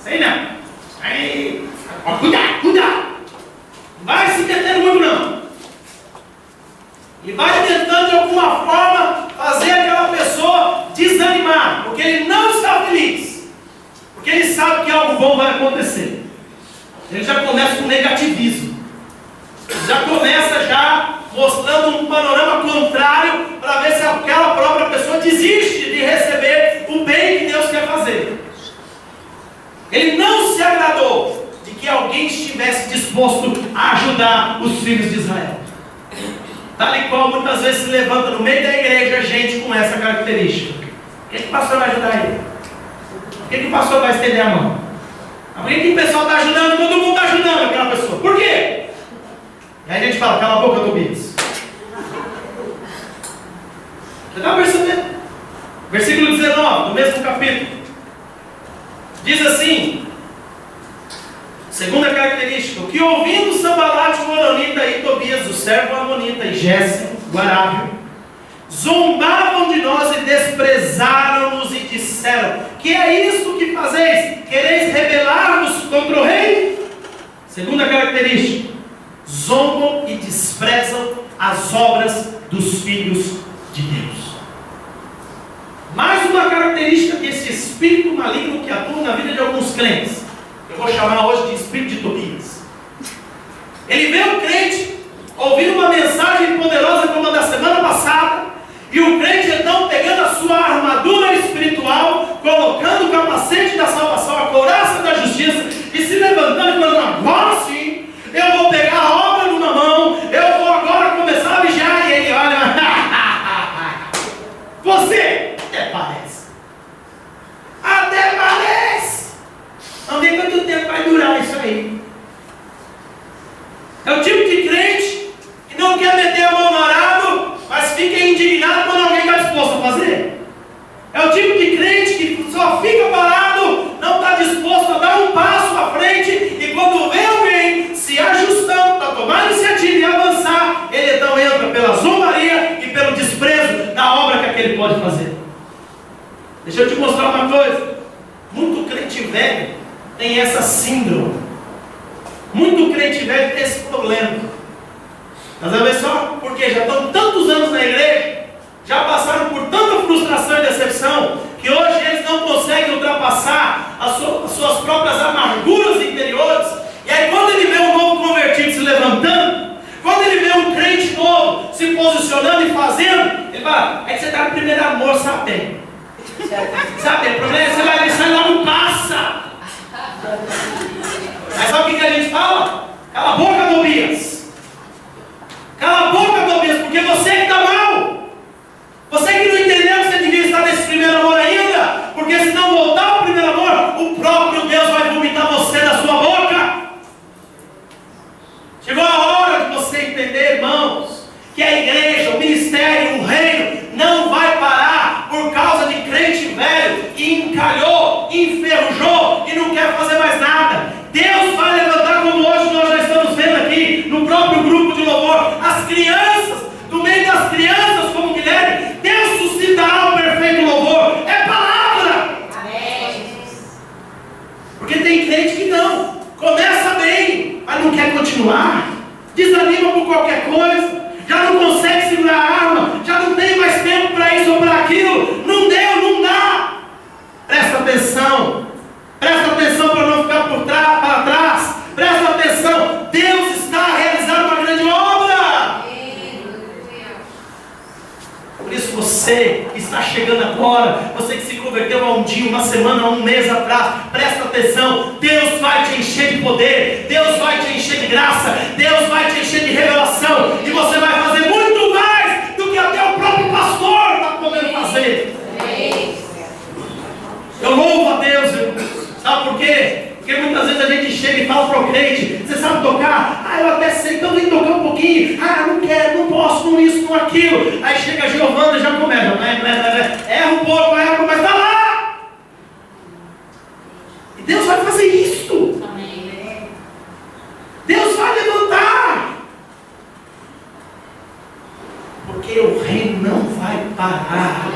sei não, aí, cuidado, vai se metendo muito não. E vai tentando de alguma forma fazer aquela pessoa desanimar, porque ele não está feliz, porque ele sabe que algo bom vai acontecer. Ele já começa com negativismo, já começa mostrando um panorama contrário, para ver se aquela própria pessoa desiste de receber o bem que Deus quer fazer. Ele não se agradou de que alguém estivesse disposto a ajudar os filhos de Israel. Tal e qual muitas vezes se levanta no meio da igreja gente com essa característica. Por que o pastor vai ajudar ele? Por que o pastor vai estender a mão? Por que o pessoal está ajudando? Todo mundo está ajudando aquela pessoa. Por quê? E aí a gente fala: cala a boca, Tobias. Você está percebendo? Versículo 19, do mesmo capítulo. Diz assim: segunda característica: o que ouvindo Sambalate, o Horonita, e Tobias, o servo amonita, e Gésem, o arábio, zombavam de nós e desprezaram-nos e disseram: que é isto que fazeis? Quereis rebelar-vos contra o rei? Segunda característica: zombam e desprezam as obras dos filhos de Deus. Mais uma característica desse espírito maligno que atua na vida de alguns crentes, eu vou chamar hoje de espírito de Tobias. Ele vê o crente ouvindo uma mensagem poderosa como a da semana passada, e o crente então pegando a sua armadura espiritual, colocando o capacete da salvação, a couraça da justiça, e se levantando e falando: agora sim, eu vou pegar a obra numa mão, eu vou agora começar a vigiar. E ele olha: você até parece. Vamos ver quanto tempo vai durar isso aí. É o tipo de crente que não quer meter a mão no arado, mas fica indignado quando alguém está disposto a fazer. É o tipo de crente que só fica parado, não está disposto a dar um passo à frente, e quando vê alguém se ajustando para tomar iniciativa e avançar, ele então entra pela zombaria e pelo desprezo da obra que aquele pode fazer. Deixa eu te mostrar uma coisa: muito crente velho tem essa síndrome, muito crente velho tem esse problema. Mas a ver só, porque já estão tantos anos na igreja, já passaram por tanta frustração e decepção, que hoje eles não conseguem ultrapassar as suas próprias amarguras interiores. E aí quando ele vê um novo convertido se levantando, quando ele vê um crente novo se posicionando e fazendo, ele fala: é que você está no primeiro amor, sabe bem. Sabe, o problema é que você vai deixar e logo passa. Mas sabe o que a gente fala? Cala a boca, Tobias. Cala a boca, Tobias, porque você que está mal. Você que não entendeu que você devia estar nesse primeiro amor ainda. Porque se não voltar ao primeiro amor, o próprio Deus vai vomitar você da sua boca. Chegou a hora de você entender, irmãos, que a igreja, o ministério, o reino não vai parar por causa de crente velho que encalhou, enferrujou e não quer fazer mais nada. Deus vai levantar, como hoje nós já estamos vendo aqui no próprio grupo de louvor, as crianças, do meio das crianças como Guilherme. Deus suscitará o perfeito louvor. É palavra. Amém. Porque tem crente que não começa bem, mas não quer continuar, desanima por qualquer coisa, já não consegue segurar a arma, já não tem mais tempo para isso ou para aquilo. Não deu, não dá. Presta atenção para não ficar para trás. Presta atenção, Deus está realizando uma grande obra. Por isso você que está chegando agora, você que se converteu há um dia, uma semana, há um mês atrás, presta atenção, Deus vai te encher de poder, Deus vai te encher de graça, Deus vai te encher de revelação, e você vai fazer muito mais do que até o próprio pastor está podendo fazer. Eu louvo a Deus, irmãos. Sabe por quê? Porque muitas vezes a gente chega e fala para o crente: você sabe tocar? Ah, eu até sei, então vem tocar um pouquinho. Ah, não quero, não posso, não isso, não aquilo. Aí chega a Giovana e já começa, erra um pouco, mas está lá. E Deus vai fazer isso. Deus vai levantar. Porque o reino não vai parar.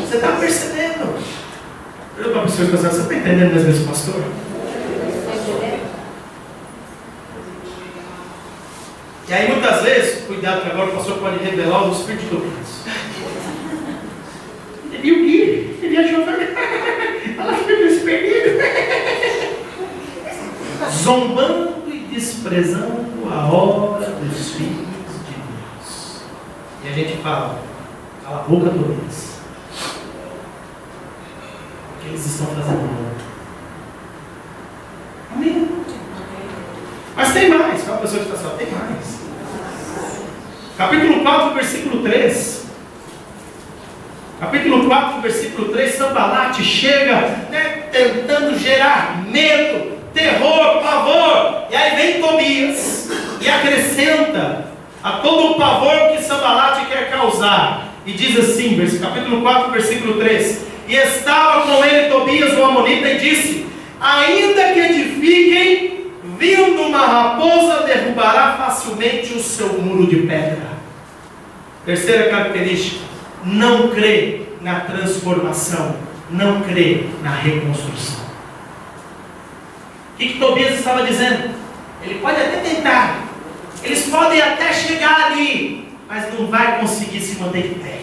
Você está percebendo? Eu para pessoas que você está entendendo mesmo isso, pastor? E aí muitas vezes, cuidado que agora o pastor pode revelar o espírito de Tobias. E o Gui, ele achou que ela ficou se perdido. Zombando e desprezando a obra dos filhos de Deus. E a gente fala: cala a boca, Tobias. Eles estão fazendo mal. Amém? Mas tem mais. Qual a pessoa que está só? Tem mais. Capítulo 4, versículo 3. Capítulo 4, versículo 3. Sanbalate chega, tentando gerar medo, terror, pavor. E aí vem Tobias e acrescenta a todo o pavor que Sanbalate quer causar. E diz assim, capítulo 4, versículo 3. E estava com ele Tobias o amonita e disse: ainda que edifiquem, vindo uma raposa derrubará facilmente o seu muro de pedra. Terceira característica: não crê na transformação, não crê na reconstrução. O que Tobias estava dizendo? Ele pode até tentar, eles podem até chegar ali, mas não vai conseguir se manter de pé.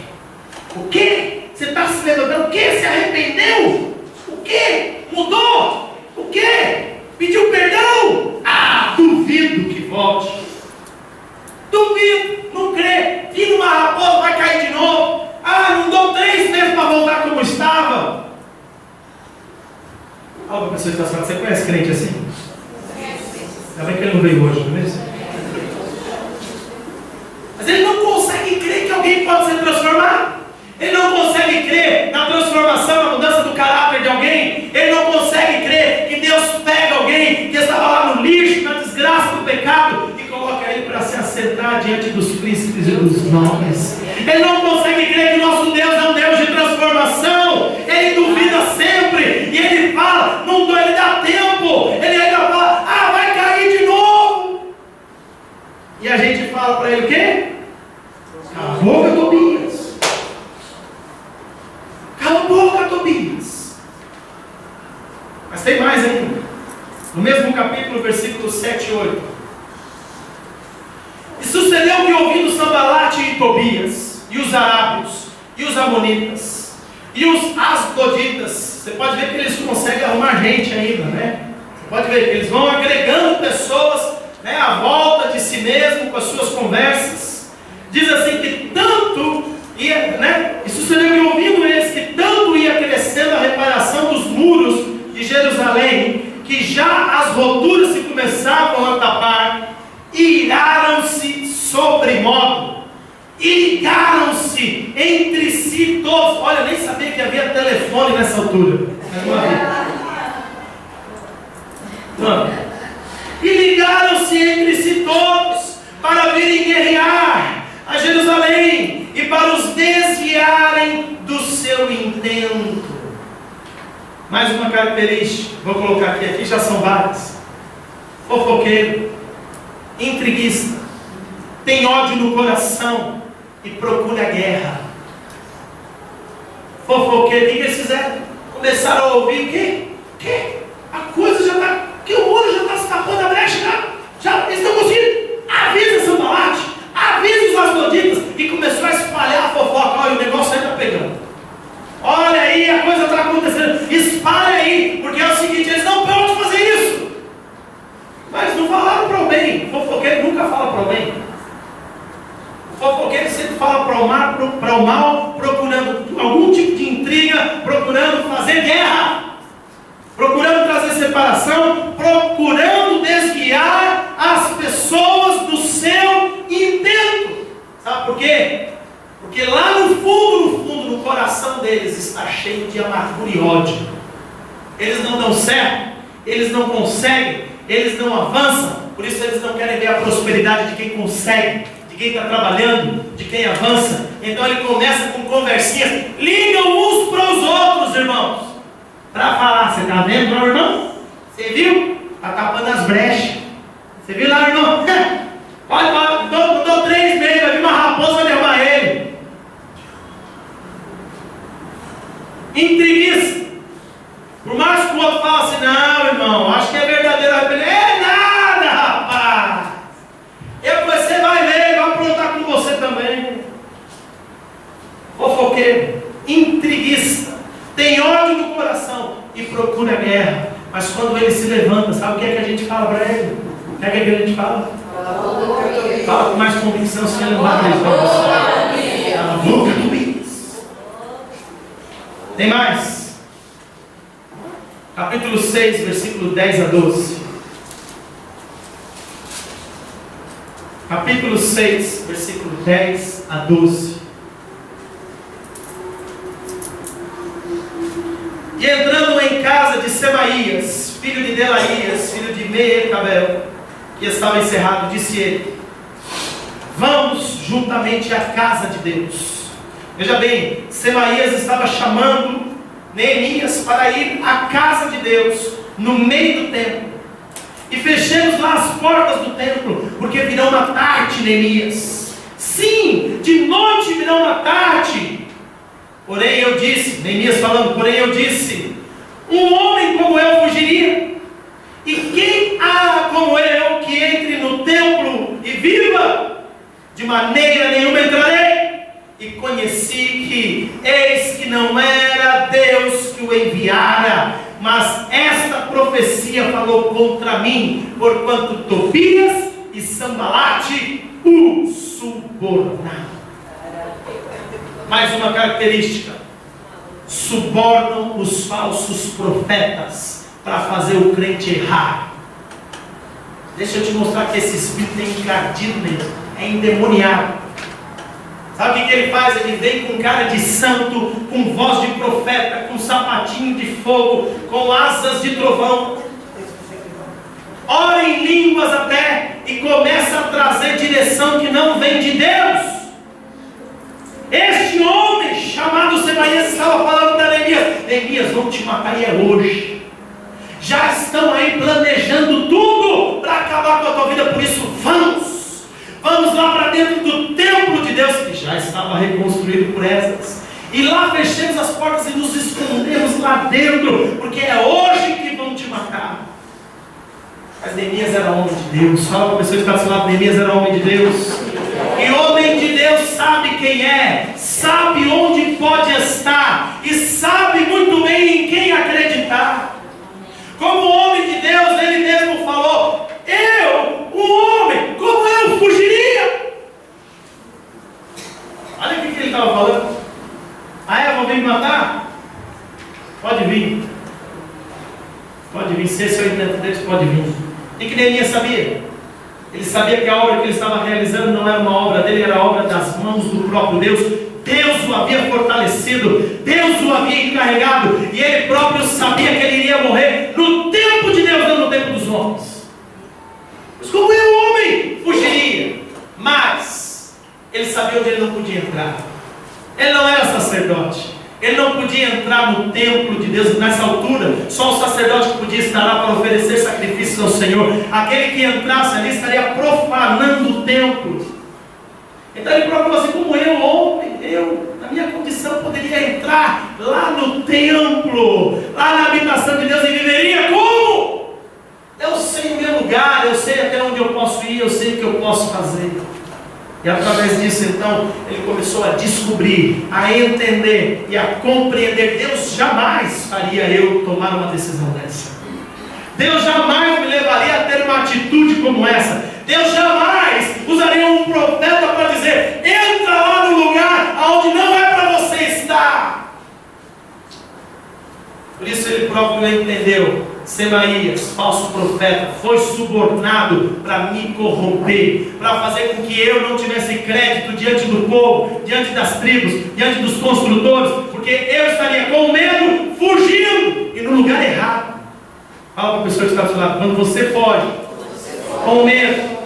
O quê? Você está se levantando? O quê? Se arrependeu? O quê? Mudou? O quê? Pediu perdão? Ah, duvido que volte. Duvido, não crê. E numa raposa vai cair de novo. Ah, não dou 3 meses para voltar como estava. Olha a pessoa que está falando: você conhece crente assim? Ainda bem que ele não veio hoje, não é mesmo? Mas ele não consegue crer que alguém pode ser transformado. Ele não consegue crer na transformação, na mudança do caráter de alguém. Ele não consegue crer que Deus pega alguém que estava lá no lixo, na desgraça do pecado, e coloca ele para se assentar diante dos príncipes e dos nobres. Ele não consegue crer que nosso Deus é um Deus de transformação. Ele duvida sempre. E ele fala, ele dá tempo. Ele ainda fala: ah, vai cair de novo. E a gente fala para ele o quê? Cala a boca, Tobias. Cala a boca, Tobias. Mas tem mais ainda. No mesmo capítulo, versículos 7 e 8. E sucedeu que, ouvindo Sanbalate e Tobias, e os arábios, e os amonitas, e os asdoditas, você pode ver que eles conseguem arrumar gente ainda, né? Você pode ver que eles vão agregando pessoas, à volta de si mesmo, com as suas conversas. Diz assim que tanto, e sucedeu que, ouvindo eles, que tanto Jerusalém, que já as roturas se começavam a tapar, iraram-se sobremodo, e ligaram-se entre si todos. Olha, eu nem sabia que havia telefone nessa altura. E ligaram-se entre si todos para virem guerrear a Jerusalém e para os desviarem do seu intento. Mais uma característica, vou colocar aqui já são várias: fofoqueiro, intriguista, tem ódio no coração e procura guerra. Fofoqueiro, o que eles fizeram? Começaram a ouvir o quê? A coisa já está, que o olho já está se tapando a brecha, já eles estão conseguindo. Avisa Sanbalate, avisa os asdoditas, e começou a espalhar a fofoca. Olha, o negócio aí está pegando. Olha aí, a coisa está acontecendo. Espalha aí, porque é o seguinte: eles não podem fazer isso. Mas não falaram para o bem. O fofoqueiro nunca fala para o bem. O fofoqueiro sempre fala para o mal, procurando algum tipo de intriga, procurando fazer guerra, procurando trazer separação, procurando desviar as pessoas do seu intento. Sabe por quê? Porque lá no fundo, no coração deles está cheio de amargura e ódio. Eles não dão certo, eles não conseguem, eles não avançam. Por isso eles não querem ver a prosperidade de quem consegue, de quem está trabalhando, de quem avança. Então ele começa com conversinhas, ligam uns para os outros, irmãos, para falar: você está vendo, meu irmão? Você viu? Está tapando as brechas. Você viu lá, irmão? Olha, dou 3 meses, vai vir uma raposa, vai derrubar ele. Intriguista. Por mais que o outro fale assim: não, irmão, acho que é verdadeiro. É nada, rapaz. Você vai ver, vai aprontar com você também. Fofoqueiro, intriguista, tem ódio no coração e procura guerra. Mas quando ele se levanta, sabe o que é que a gente fala para ele? O que é que a gente fala? Fala com mais convicção, se ele não vai acreditar em você. Cala a boca, Luiz. Tem mais? Capítulo 6, versículo 10 a 12. Capítulo 6, versículo 10 a 12. E entrando em casa de Semaías, filho de Delaías, filho de Meecabel, que estava encerrado, disse ele: vamos juntamente à casa de Deus. Veja bem, Semaías estava chamando Neemias para ir à casa de Deus, no meio do templo. E fechemos lá as portas do templo, porque virão matar-te, Neemias. Sim, de noite virão matar-te. Porém eu disse, Neemias falando, porém eu disse: um homem como eu fugiria? E quem há como eu que entre no templo e viva? De maneira nenhuma entrarei. E conheci que eis que não era Deus que o enviara, mas esta profecia falou contra mim, porquanto Tobias e Sanbalate o subornaram. Mais uma característica: subornam os falsos profetas para fazer o crente errar. Deixa eu te mostrar que esse espírito é encardido nele, é endemoniado. Sabe o que ele faz? Ele vem com cara de santo, com voz de profeta, com sapatinho de fogo, com asas de trovão, ora em línguas até, e começa a trazer direção que não vem de Deus. Este homem chamado Semaías estava falando para Neemias: Neemias, vão te matar e é hoje. Já estão aí planejando tudo para acabar com a tua vida, por isso vamos lá para dentro do templo de Deus, que já estava reconstruído por Esdras, e lá fechemos as portas e nos escondemos lá dentro, porque é hoje que vão te matar. Mas Neemias era homem de Deus. Fala para a pessoa que está do seu lado: Neemias era homem de Deus. E homem de Deus sabe quem é, sabe onde pode estar, e sabe muito bem em quem acreditar. Como homem de Deus, ele mesmo falou: eu, um homem, como eu fugiria? Olha o que ele estava falando. vão vir me matar? Pode vir. que Neemias sabia? Ele sabia que a obra que ele estava realizando não era uma obra dele, era a obra das mãos do próprio Deus. Deus o havia fortalecido, Deus o havia encarregado, e ele próprio sabia que ele iria morrer no tempo de Deus, não no tempo dos homens. Mas como eu, homem, fugiria? Mas ele sabia onde ele não podia entrar. Ele não era sacerdote, ele não podia entrar no templo de Deus nessa altura. Só o sacerdote que podia estar lá para oferecer sacrifícios ao Senhor. Aquele que entrasse ali estaria profanando o templo. Então ele procurou assim: como eu, homem, eu, na minha condição, poderia entrar lá no templo, lá na habitação de Deus, e viveria como? Eu sei o meu lugar, eu sei até onde eu posso ir, eu sei o que eu posso fazer. E através disso, então, ele começou a descobrir, a entender e a compreender. Deus jamais faria eu tomar uma decisão dessa. Deus jamais me levaria a ter uma atitude como essa. Deus jamais usaria um profeta para dizer: entra lá no lugar onde não é para você estar. Por isso ele próprio entendeu. Semaías, falso profeta, foi subornado para me corromper, para fazer com que eu não tivesse crédito diante do povo, diante das tribos, diante dos construtores, porque eu estaria com medo, fugindo e no lugar errado. Fala para a pessoa que está do seu lado: quando você foge com medo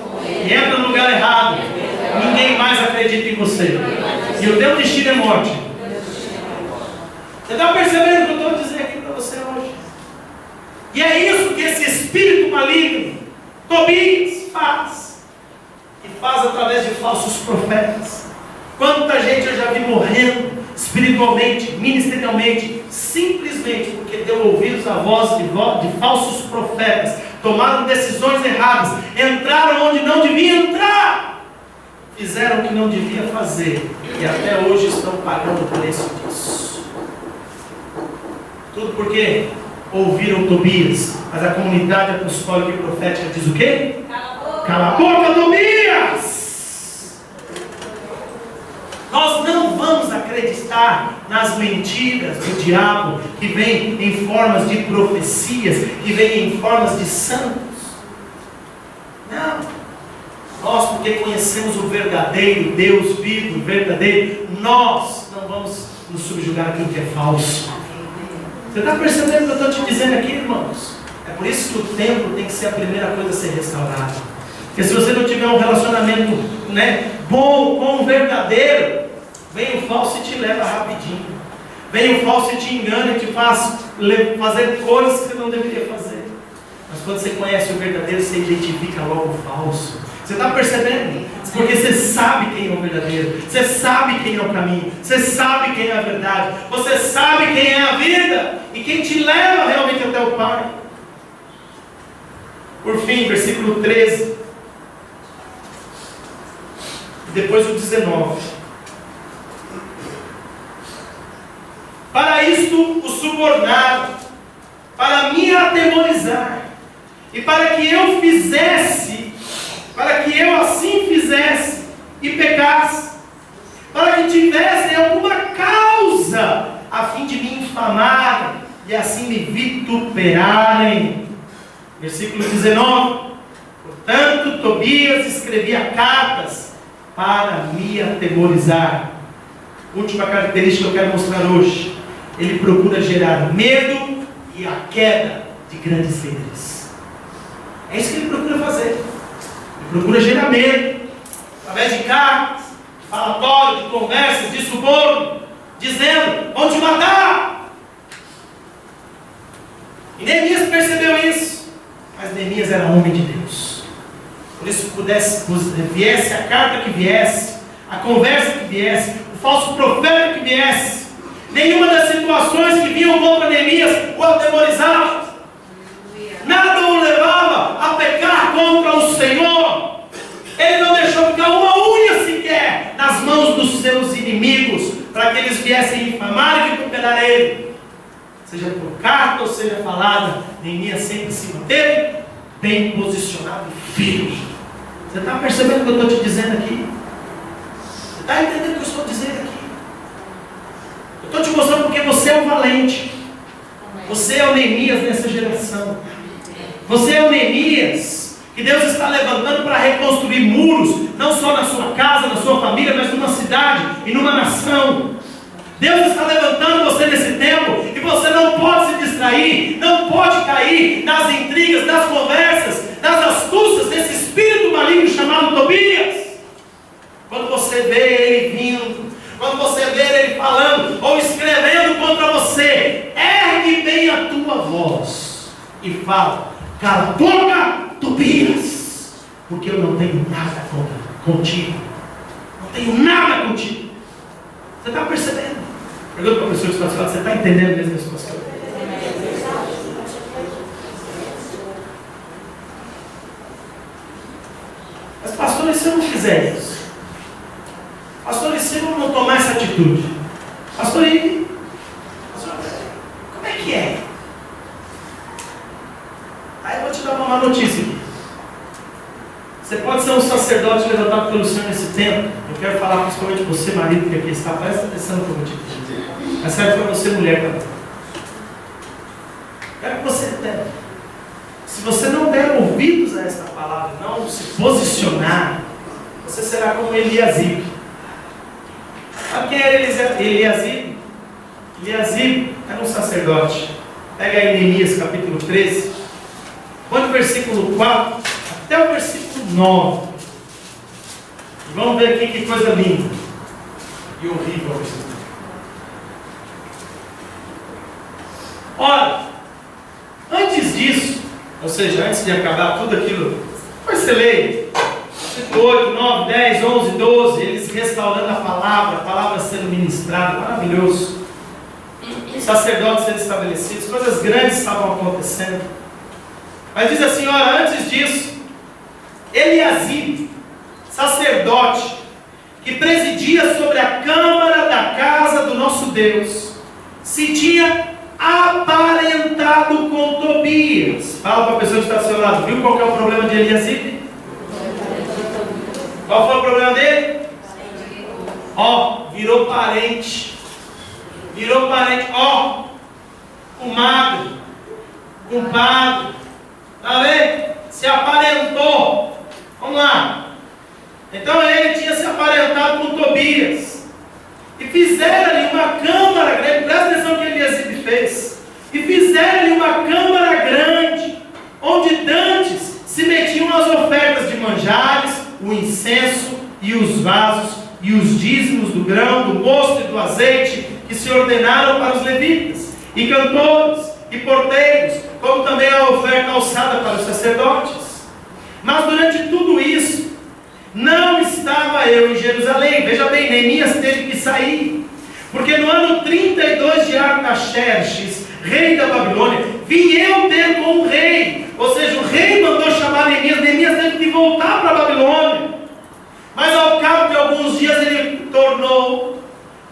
e entra no lugar errado, ninguém mais acredita em você, e o teu destino é morte. Você está percebendo o que eu estou dizendo aqui para você hoje? E é isso que esse espírito maligno, Tobias, faz. E faz através de falsos profetas. Quanta gente eu já vi morrendo espiritualmente, ministerialmente, simplesmente porque deu ouvidos à voz de falsos profetas, tomaram decisões erradas, entraram onde não devia entrar, fizeram o que não devia fazer, e até hoje estão pagando o preço disso. Tudo porque ouviram Tobias. Mas a comunidade apostólica e profética diz o quê? Cala a boca, Tobias! Nós não vamos acreditar nas mentiras do diabo, que vem em formas de profecias, que vem em formas de santos. Não. Nós, porque conhecemos o verdadeiro Deus vivo, verdadeiro, nós não vamos nos subjugar aquilo que é falso. Você está percebendo o que eu estou te dizendo aqui, irmãos? É por isso que o templo tem que ser a primeira coisa a ser restaurada. Porque se você não tiver um relacionamento, bom com o verdadeiro, vem o falso e te leva rapidinho. Vem o falso e te engana e te faz fazer coisas que você não deveria fazer. Mas quando você conhece o verdadeiro, você identifica logo o falso. Você está percebendo? Porque você sabe quem é o verdadeiro, você sabe quem é o caminho, você sabe quem é a verdade, você sabe quem é a vida e quem te leva realmente até o Pai. Por fim, versículo 13, depois o 19: para isto o subornaram, para me atemorizar, e para que eu fizesse, para que eu assim fizesse e pecasse, para que tivessem alguma causa, a fim de me infamarem e assim me vituperarem. Versículo 19: portanto, Tobias escrevia cartas para me atemorizar. Última característica que eu quero mostrar hoje: ele procura gerar medo e a queda de grandes líderes. É isso que ele procura fazer. Ele procura gerar medo, através de cartas, de falatório, de conversas, de suborno, dizendo: vão te matar. E Neemias percebeu isso, mas Neemias era homem de Deus. Por isso, viesse a carta que viesse, a conversa que viesse, o falso profeta que viesse, nenhuma das situações que vinham contra Neemias o atemorizava. Nada o levava a pecar contra o Senhor. Ele não deixou ficar uma unha sequer nas mãos dos seus inimigos, para que eles viessem infamar e vituperar ele. Seja por carta ou seja falada, Neemias sempre se manteve bem posicionado e firme. Você está percebendo o que eu estou te dizendo aqui? Você está entendendo o que eu estou dizendo aqui? Eu estou te mostrando porque você é o valente. Você é o Neemias nessa geração. Você é o Neemias que Deus está levantando para reconstruir muros, não só na sua casa, na sua família, mas numa cidade e numa nação. Deus está levantando você nesse tempo, e você não pode se distrair, não pode cair nas intrigas, nas conversas, nas astúcias desse espírito maligno chamado Tobias. Quando você vê ele vindo, quando você vê ele falando ou escrevendo contra você, ergue bem a tua voz e fala: cala a boca, Tobias, porque eu não tenho nada contigo. Não tenho nada contigo. Você está percebendo? Pergunta para a pessoa que está falando: você está entendendo mesmo esse pastor? Mas pastor, e se eu não fizer isso? Pastor, e se eu não tomar essa atitude? Pastor, como é que é? Aí eu vou te dar uma má notícia aqui. Você pode ser um sacerdote levantado pelo Senhor nesse tempo. Eu quero falar principalmente você, marido, que aqui está. Presta atenção no que eu vou te dizer. Mas serve para você, mulher, também. Quero que você entenda. Se você não der ouvidos a esta palavra, não se posicionar, você será como Eliasib. Sabe quem era Eliasib? Eliasib era um sacerdote. Pega aí Neemias capítulo 13. Põe o versículo 4 até o versículo 9. E vamos ver aqui que coisa linda e horrível. Ora, antes disso, ou seja, antes de acabar tudo aquilo, depois você lê 8, 9, 10, 11, 12, eles restaurando a palavra sendo ministrada, maravilhoso. Sacerdotes sendo estabelecidos, coisas grandes estavam acontecendo. Mas diz assim: ora, antes disso, Eliasib, sacerdote, que presidia sobre a câmara da casa do nosso Deus, se tinha aparentado com Tobias. Fala para a pessoa que está ao seu lado: viu qual que é o problema de Eliasib? Qual foi o problema dele? Virou parente. Virou parente, comadre, compadre. Está vendo? Se aparentou. Vamos lá. Então ele tinha se aparentado com Tobias. E fizeram ali uma câmara grande. Presta atenção no que Eliasib fez. E fizeram ali uma câmara grande, onde dantes se metiam as ofertas de manjares, o incenso e os vasos, e os dízimos do grão, do mosto e do azeite, que se ordenaram para os levitas, e cantores, e porteiros, como também a oferta alçada para os sacerdotes. Mas durante tudo isso, não estava eu em Jerusalém. Veja bem, Neemias teve que sair, porque no ano 32 de Artaxerxes, rei da Babilônia, vim eu ter com o rei. Ou seja, o rei mandou chamar Neemias. Neemias teve que voltar para a Babilônia. Mas ao cabo de alguns dias ele tornou,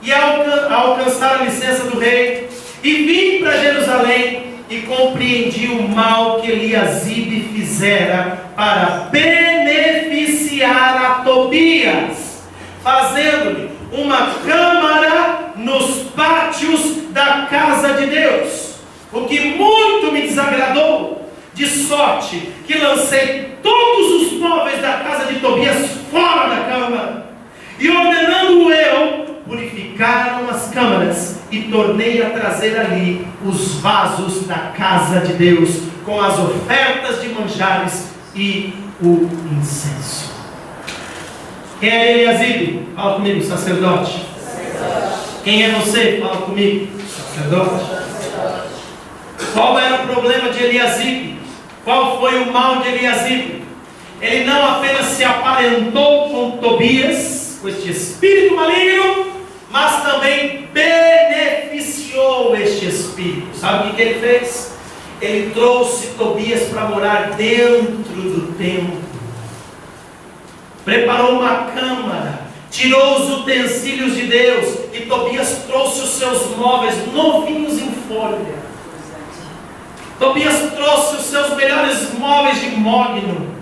e ao alcançar a licença do rei, e vim para Jerusalém, e compreendi o mal que Eliasib fizera para beneficiar a Tobias, fazendo-lhe uma câmara nos pátios da casa de Deus, o que muito me desagradou, de sorte que lancei todos os móveis da casa de Tobias fora da câmara, e ordenando eu, purificaram as câmaras, e tornei a trazer ali os vasos da casa de Deus, com as ofertas de manjares e o incenso. Quem é Eliasib? Fala comigo, sacerdote. Quem é você? Fala comigo, sacerdote. Qual era o problema de Eliasib? Qual foi o mal de Eliasib? Ele não apenas se aparentou com Tobias, com este espírito maligno, mas também beneficiou este espírito. Sabe o que ele fez? Ele trouxe Tobias para morar dentro do templo, preparou uma câmara, tirou os utensílios de Deus, e Tobias trouxe os seus móveis novinhos em folha. Tobias trouxe os seus melhores móveis de mogno,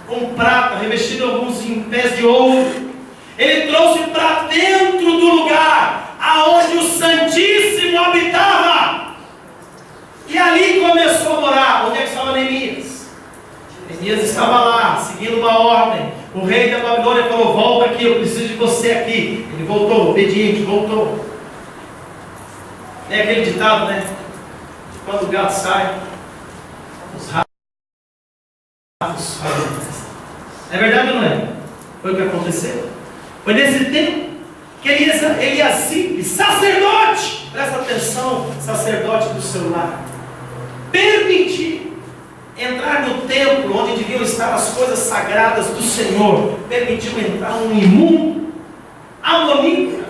com prata, revestido alguns em pés de ouro. Ele trouxe para dentro do lugar aonde o Santíssimo habitava. E ali começou a morar. Onde é que estava Neemias? Ele Neemias estava lá, seguindo uma ordem. O rei da Babilônia falou: volta aqui, eu preciso de você aqui. Ele voltou, obediente, voltou. É aquele ditado, né? Quando o gato sai, os ratos fazem. É verdade ou não é? Foi o que aconteceu. Foi nesse tempo que Eliasibe, sacerdote, presta atenção, sacerdote do seu lar, permitiu entrar no templo onde deviam estar as coisas sagradas do Senhor. Permitiu entrar um imundo, amonita,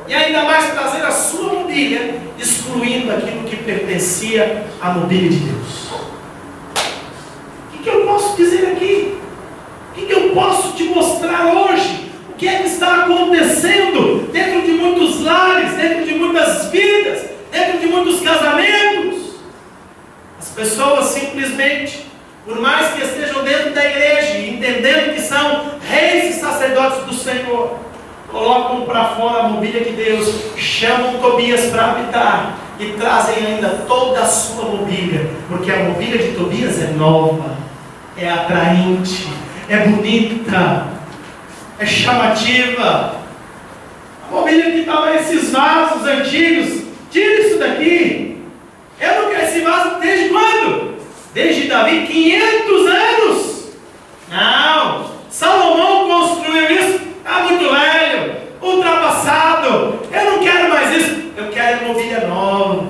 e ainda mais trazer a sua mobília, excluindo aquilo que pertencia à mobília de Deus. O que eu posso dizer aqui? O que eu posso te mostrar hoje? O que é que está acontecendo dentro de muitos lares, dentro de muitas vidas, dentro de muitos casamentos? As pessoas simplesmente, por mais que estejam dentro da igreja, entendendo que são reis e sacerdotes do Senhor, colocam para fora a mobília de Deus, chamam Tobias para habitar e trazem ainda toda a sua mobília, porque a mobília de Tobias é nova, é atraente, é bonita, é chamativa. A mobília que estava nesses vasos antigos, tira isso daqui. Eu não quero esse vaso desde quando? Desde Davi, 500 anos. Não, Salomão construiu isso, está muito velho, ultrapassado. Eu não quero mais isso. Eu quero mobília nova,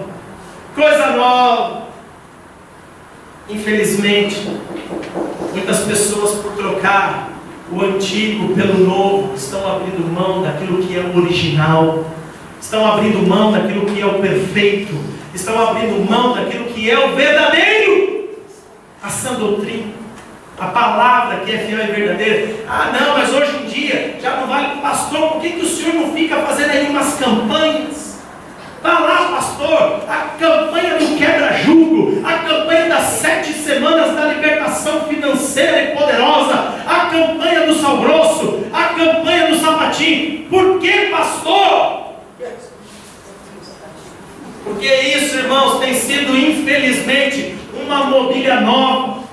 coisa nova. Infelizmente, muitas pessoas, por trocar o antigo pelo novo, estão abrindo mão daquilo que é o original, estão abrindo mão daquilo que é o perfeito, estão abrindo mão daquilo que é o verdadeiro, a sã doutrina, a palavra que é fiel e verdadeira. Ah não, mas hoje em dia já não vale. Pastor, por que o senhor não fica fazendo aí umas campanhas? Vá lá, pastor, a campanha do quebra-jugo, a campanha das 7 semanas da libertação financeira e poderosa, a campanha do sal grosso, a campanha do sapatinho. Por que, pastor? Porque isso, irmãos, tem sido infelizmente uma mobília nova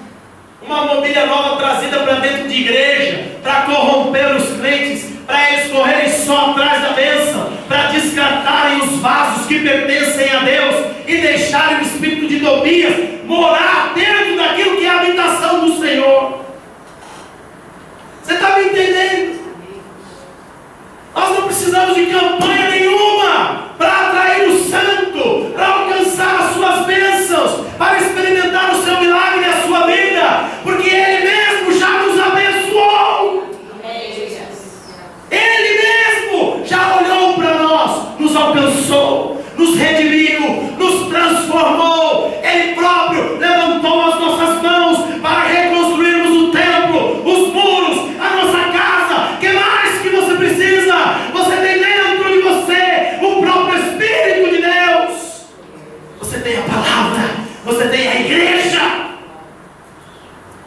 trazida para dentro de igreja, para corromper os crentes, para eles correrem só atrás da bênção, para descartarem os vasos que pertencem a Deus e deixarem o espírito de Tobias morar dentro daquilo que é a habitação do Senhor. Você está me entendendo? Nós não precisamos de campanha nenhuma para atrair o santo, para alcançar as suas bênçãos, para experimentar o seu milagre e a sua vida, porque Ele mesmo já nos abençoou. Ele mesmo já olhou para nós, nos alcançou, nos redimiu, nos transformou. Ele próprio levantou as nossas mãos para reconstruirmos o templo, os muros, a nossa casa. O que mais que você precisa? Você tem dentro de você o próprio Espírito de Deus. Você tem a palavra, você tem a igreja.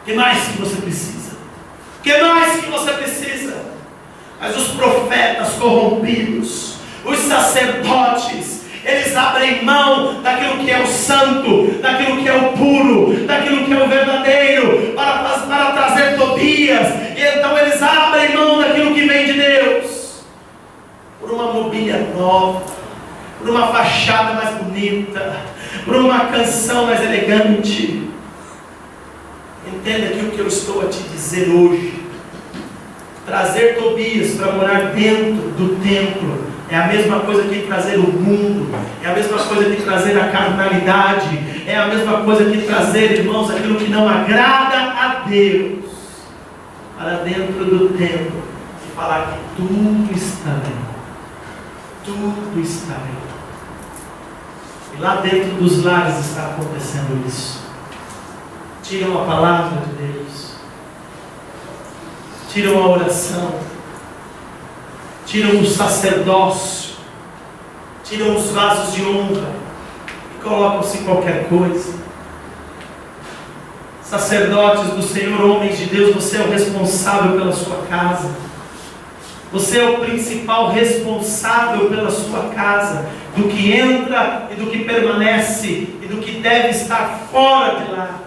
O que mais que você precisa? O que mais que você precisa? Mas os profetas corrompidos, os sacerdotes, eles abrem mão daquilo que é o santo, daquilo que é o puro, daquilo que é o verdadeiro, para trazer Tobias. E então eles abrem mão daquilo que vem de Deus, por uma mobília nova, por uma fachada mais bonita, por uma canção mais elegante. Entenda aqui o que eu estou a te dizer hoje. Trazer Tobias para morar dentro do templo é a mesma coisa que trazer o mundo, é a mesma coisa que trazer a carnalidade, é a mesma coisa que trazer, irmãos, aquilo que não agrada a Deus para dentro do templo e falar que tudo está bem, tudo está bem. E lá dentro dos lares está acontecendo isso. Tiram a palavra de Deus, tiram a oração, tiram o sacerdócio, tiram os vasos de honra e colocam-se qualquer coisa. Sacerdotes do Senhor, homens de Deus, você é o responsável pela sua casa, você é o principal responsável pela sua casa, do que entra e do que permanece e do que deve estar fora de lá.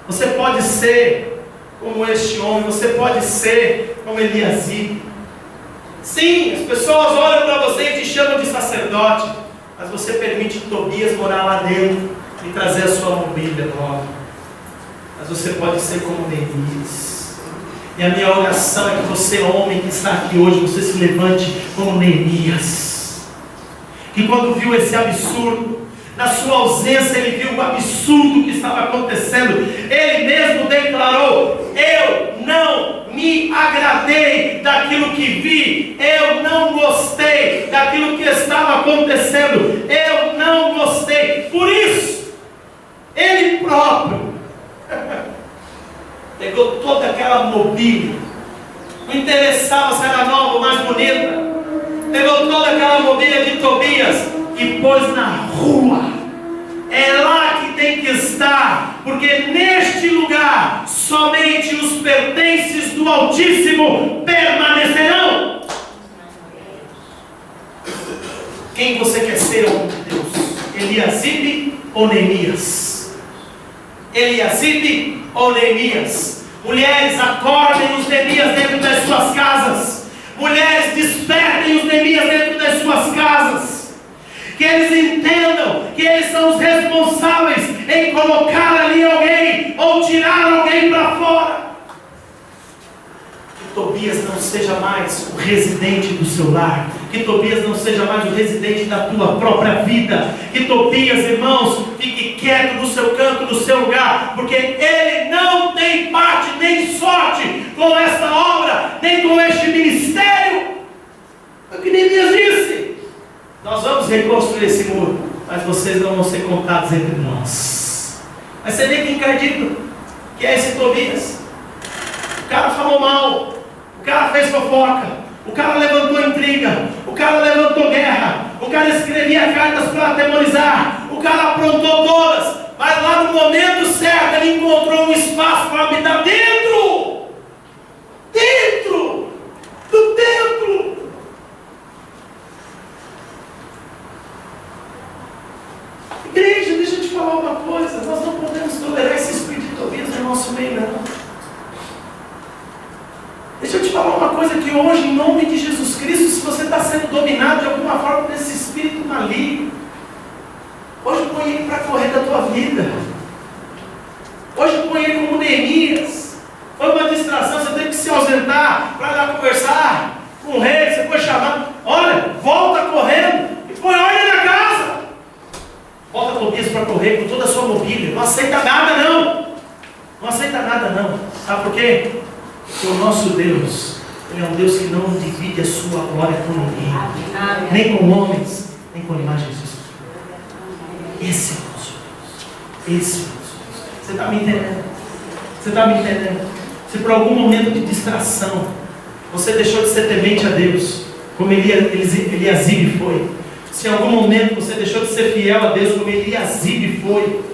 Você pode ser como este homem, você pode ser como Eliasibe. Sim, as pessoas olham para você e te chamam de sacerdote, mas você permite Tobias morar lá dentro e trazer a sua mobília nova. Mas você pode ser como Neemias. E a minha oração é que você, homem que está aqui hoje, você se levante como Neemias, que quando viu esse absurdo, na sua ausência, ele viu o absurdo que estava acontecendo. Ele mesmo declarou: eu não me agradei daquilo que vi, eu não gostei daquilo que estava acontecendo, eu não gostei. Por isso, ele próprio pegou toda aquela mobília, não interessava se era nova ou mais bonita, pegou toda aquela mobília de Tobias e pôs na rua. É lá que tem que estar, porque neste lugar somente os pertences do Altíssimo permanecerão. Quem você quer ser, homem de Deus? Eliasibe ou Neemias? Eliasibe ou Neemias? Mulheres, acordem os Neemias dentro das suas casas. Mulheres, despertem os Neemias dentro das suas casas. Que eles entendam que eles são os responsáveis em colocar ali alguém ou tirar alguém para fora. Que Tobias não seja mais o residente do seu lar, que Tobias não seja mais o residente da tua própria vida, que Tobias, irmãos, fique quieto no seu canto, no seu lugar, porque ele não tem parte nem sorte com esta obra, nem com este ministério. É o que Neemias disse: nós vamos reconstruir esse muro, mas vocês não vão ser contados entre nós. Mas você vê que encardido que é esse Tobias. O cara falou mal, o cara fez fofoca, o cara levantou intriga, o cara levantou guerra, o cara escrevia cartas para atemorizar, o cara aprontou todas, mas lá no momento certo ele encontrou um espaço para habitar dentro do templo. Igreja, deixa eu te falar uma coisa: nós não podemos tolerar esse espírito de Tobias no nosso meio, não. Deixa eu te falar uma coisa: que hoje, em nome de Jesus Cristo, se você está sendo dominado de alguma forma por esse espírito maligno, hoje põe ele para correr da tua vida. Hoje põe ele como Neemias. Foi uma distração, você teve que se ausentar para ir lá conversar com o rei, você foi chamado. Olha, volta correndo e põe ordem na casa. Volta Tobias para correr com toda a sua mobília. Não aceita nada não. Não aceita nada não. Sabe por quê? Porque o nosso Deus, Ele é um Deus que não divide a sua glória com ninguém. Nem com homens, nem com imagens de Jesus. Esse é o nosso Deus. Esse é o nosso Deus. Você está me entendendo? Você está me entendendo? Se por algum momento de distração você deixou de ser temente a Deus, como Eliasibe foi, se em algum momento você deixou de ser fiel a Deus, como Eliasibe foi,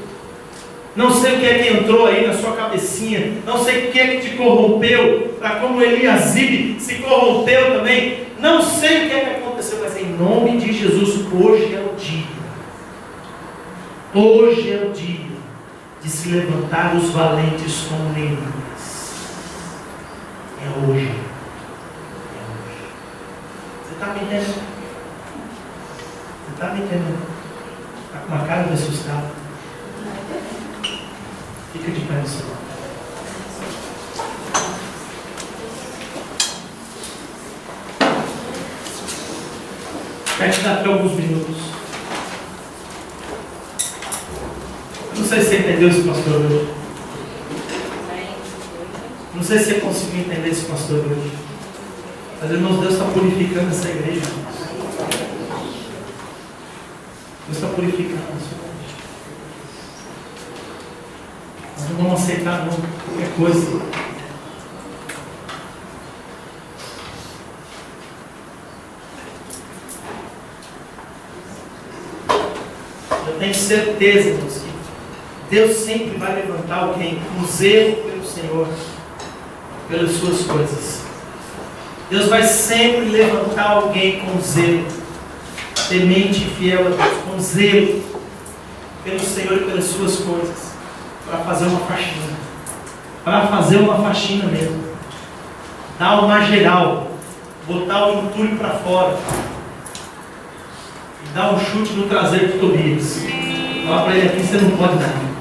não sei o que é que entrou aí na sua cabecinha, não sei o que é que te corrompeu, para como Eliasibe se corrompeu também, não sei o que é que aconteceu, mas em nome de Jesus, hoje é o dia de se levantar os valentes como Neemias. É hoje. Você está me entendendo? Você está me entendendo? Está com uma cara de assustado? Fica de pé no seu lado. Quero te dar até alguns minutos. Eu não sei se você entendeu esse pastor hoje. Não sei se você conseguiu entender esse pastor hoje. Mas, irmãos, Deus está purificando essa igreja. Deus está purificando essa igreja. Nós não vamos aceitar não, qualquer coisa. Eu tenho certeza, irmãos, que Deus sempre vai levantar alguém com zelo pelo Senhor, pelas suas coisas. Deus vai sempre levantar alguém com zelo, temente e fiel a Deus, com zelo pelo Senhor e pelas suas coisas, para fazer uma faxina. para fazer uma faxina mesmo. Dar uma geral. Botar o entulho para fora. E dar um chute no traseiro de Tobias. Fala para ele, aqui você não pode nada.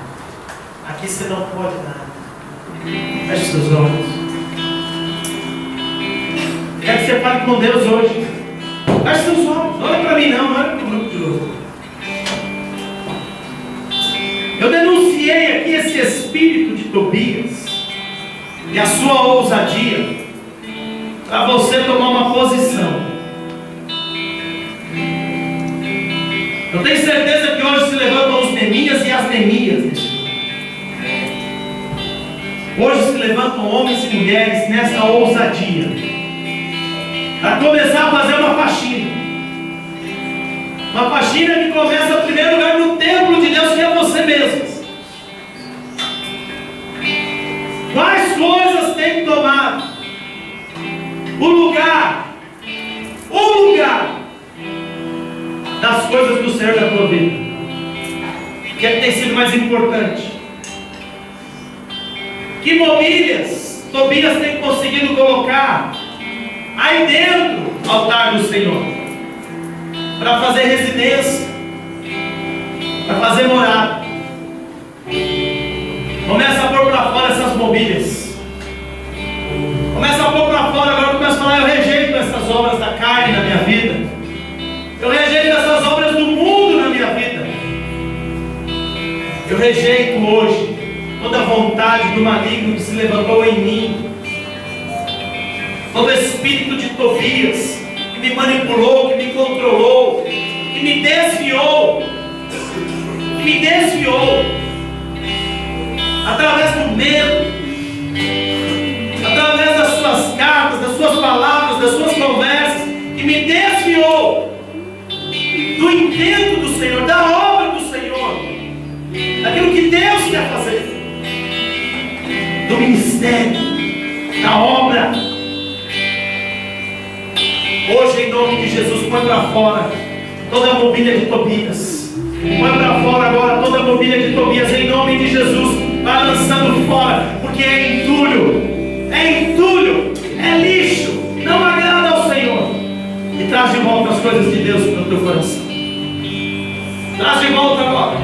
Aqui você não pode nada. Feche seus olhos. Quero que você fale com Deus hoje. Feche seus olhos. Não olha para mim não, olha para o grupo de novo. Eu denunciei aqui esse espírito de Tobias e a sua ousadia para você tomar uma posição. Eu tenho certeza que hoje se levantam os Neemias e as Neemias. Hoje se levantam homens e mulheres nessa ousadia para começar a fazer uma faxina. Uma faxina que começa em primeiro lugar no templo de Deus, que é você mesmo. Quais coisas tem que tomar? O lugar das coisas do Senhor da tua vida. O que é que tem sido mais importante? Que mobílias Tobias tem conseguido colocar aí dentro do altar do Senhor, para fazer residência, para fazer morada. Começa a pôr para fora essas mobílias. Começa a pôr para fora. Agora começa a falar: eu rejeito essas obras da carne na minha vida. Eu rejeito essas obras do mundo na minha vida. Eu rejeito hoje toda a vontade do maligno que se levantou em mim. Todo espírito de Tobias que me manipulou, que me controlou, que me desviou, através do medo, através das suas cartas, das suas palavras, das suas conversas, que me desviou do intento do Senhor, da obra do Senhor, daquilo que Deus quer fazer, do ministério, da obra. Hoje, em nome de Jesus, põe para fora toda a mobília de Tobias. Põe para fora agora toda a mobília de Tobias, em nome de Jesus. Vai lançando fora, porque é entulho, é lixo, não agrada ao Senhor. E traz de volta as coisas de Deus para o teu coração. Traz de volta agora.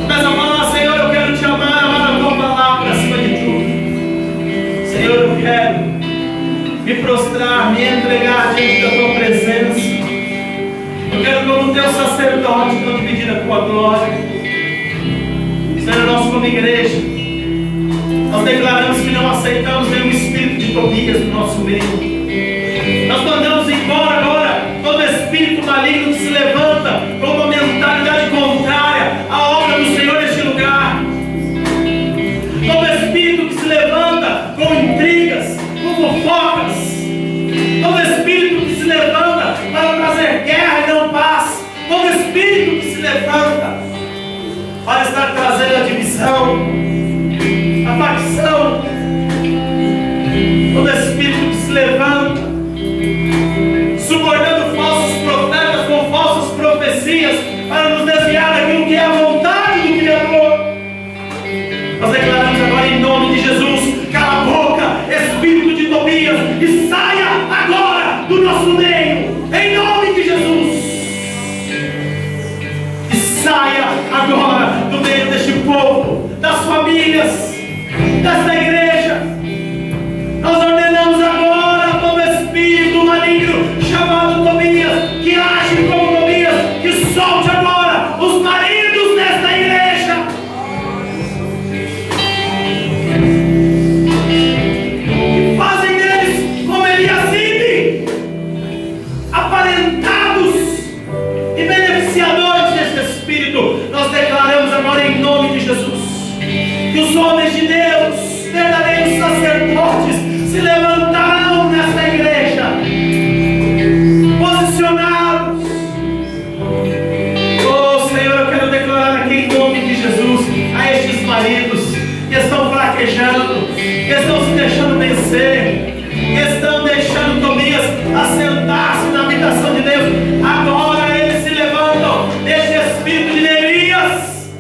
Começa a falar: Senhor, eu quero te amar, amar a tua palavra acima de tudo. Senhor, eu quero me prostrar, me entregar diante da tua presença. Eu quero, como teu sacerdote, não dividir a tua glória. Senhor, nós como igreja, nós declaramos que não aceitamos nenhum espírito de Tobias no nosso meio. Nós mandamos embora agora todo espírito maligno que se levanta com uma mentalidade contrária à obra do Senhor neste lugar. Todo espírito que se levanta com intrigas, com fofocas. Todo espírito que se levanta para trazer guerra e não paz. Todo espírito que se levanta para estar trazendo a divisão, a facção. Todo espírito que se levanta, subornando falsos profetas com falsas profecias, para nos desviar daquilo que é a vontade do Criador. Nós declaramos agora em nome de Jesus: cala a boca, espírito de Tobias, e saia agora do nosso meio, em nome de Jesus. E saia agora do meio deste povo, das famílias, desta igreja. Nós ordenamos agora todo espírito maligno chamado Tobias, que age como Tobias, que solte agora os maridos desta igreja. E fazem deles como Eliasibe, aparentados e beneficiadores deste espírito. Nós declaramos agora em nome de Jesus que os homens de Deus, verdadeiros sacerdotes, se levantarão nesta igreja, posicionados. Oh Senhor, eu quero declarar aqui em nome de Jesus a estes maridos que estão fraquejando, que estão se deixando vencer, que estão deixando Tobias assentar-se na habitação de Deus. Agora eles se levantam deste espírito de Neemias.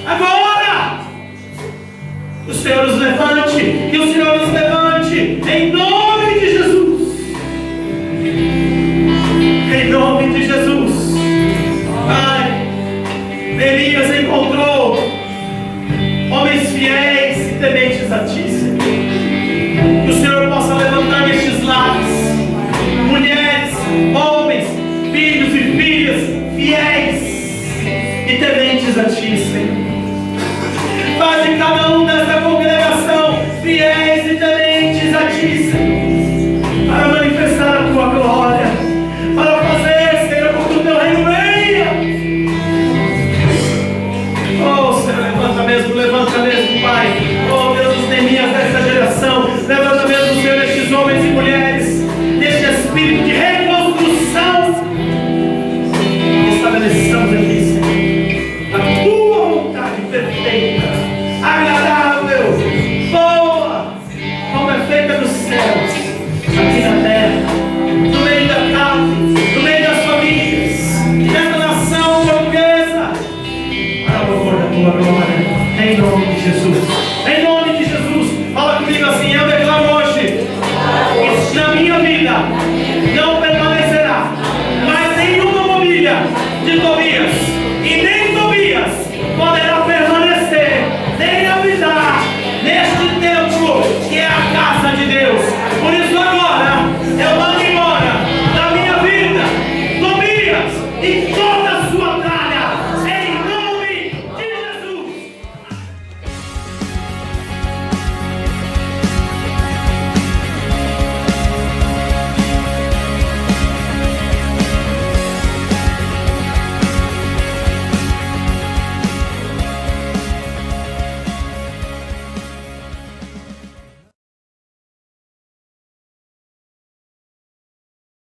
Agora o Senhor os levante, que o Senhor nos levante, em nome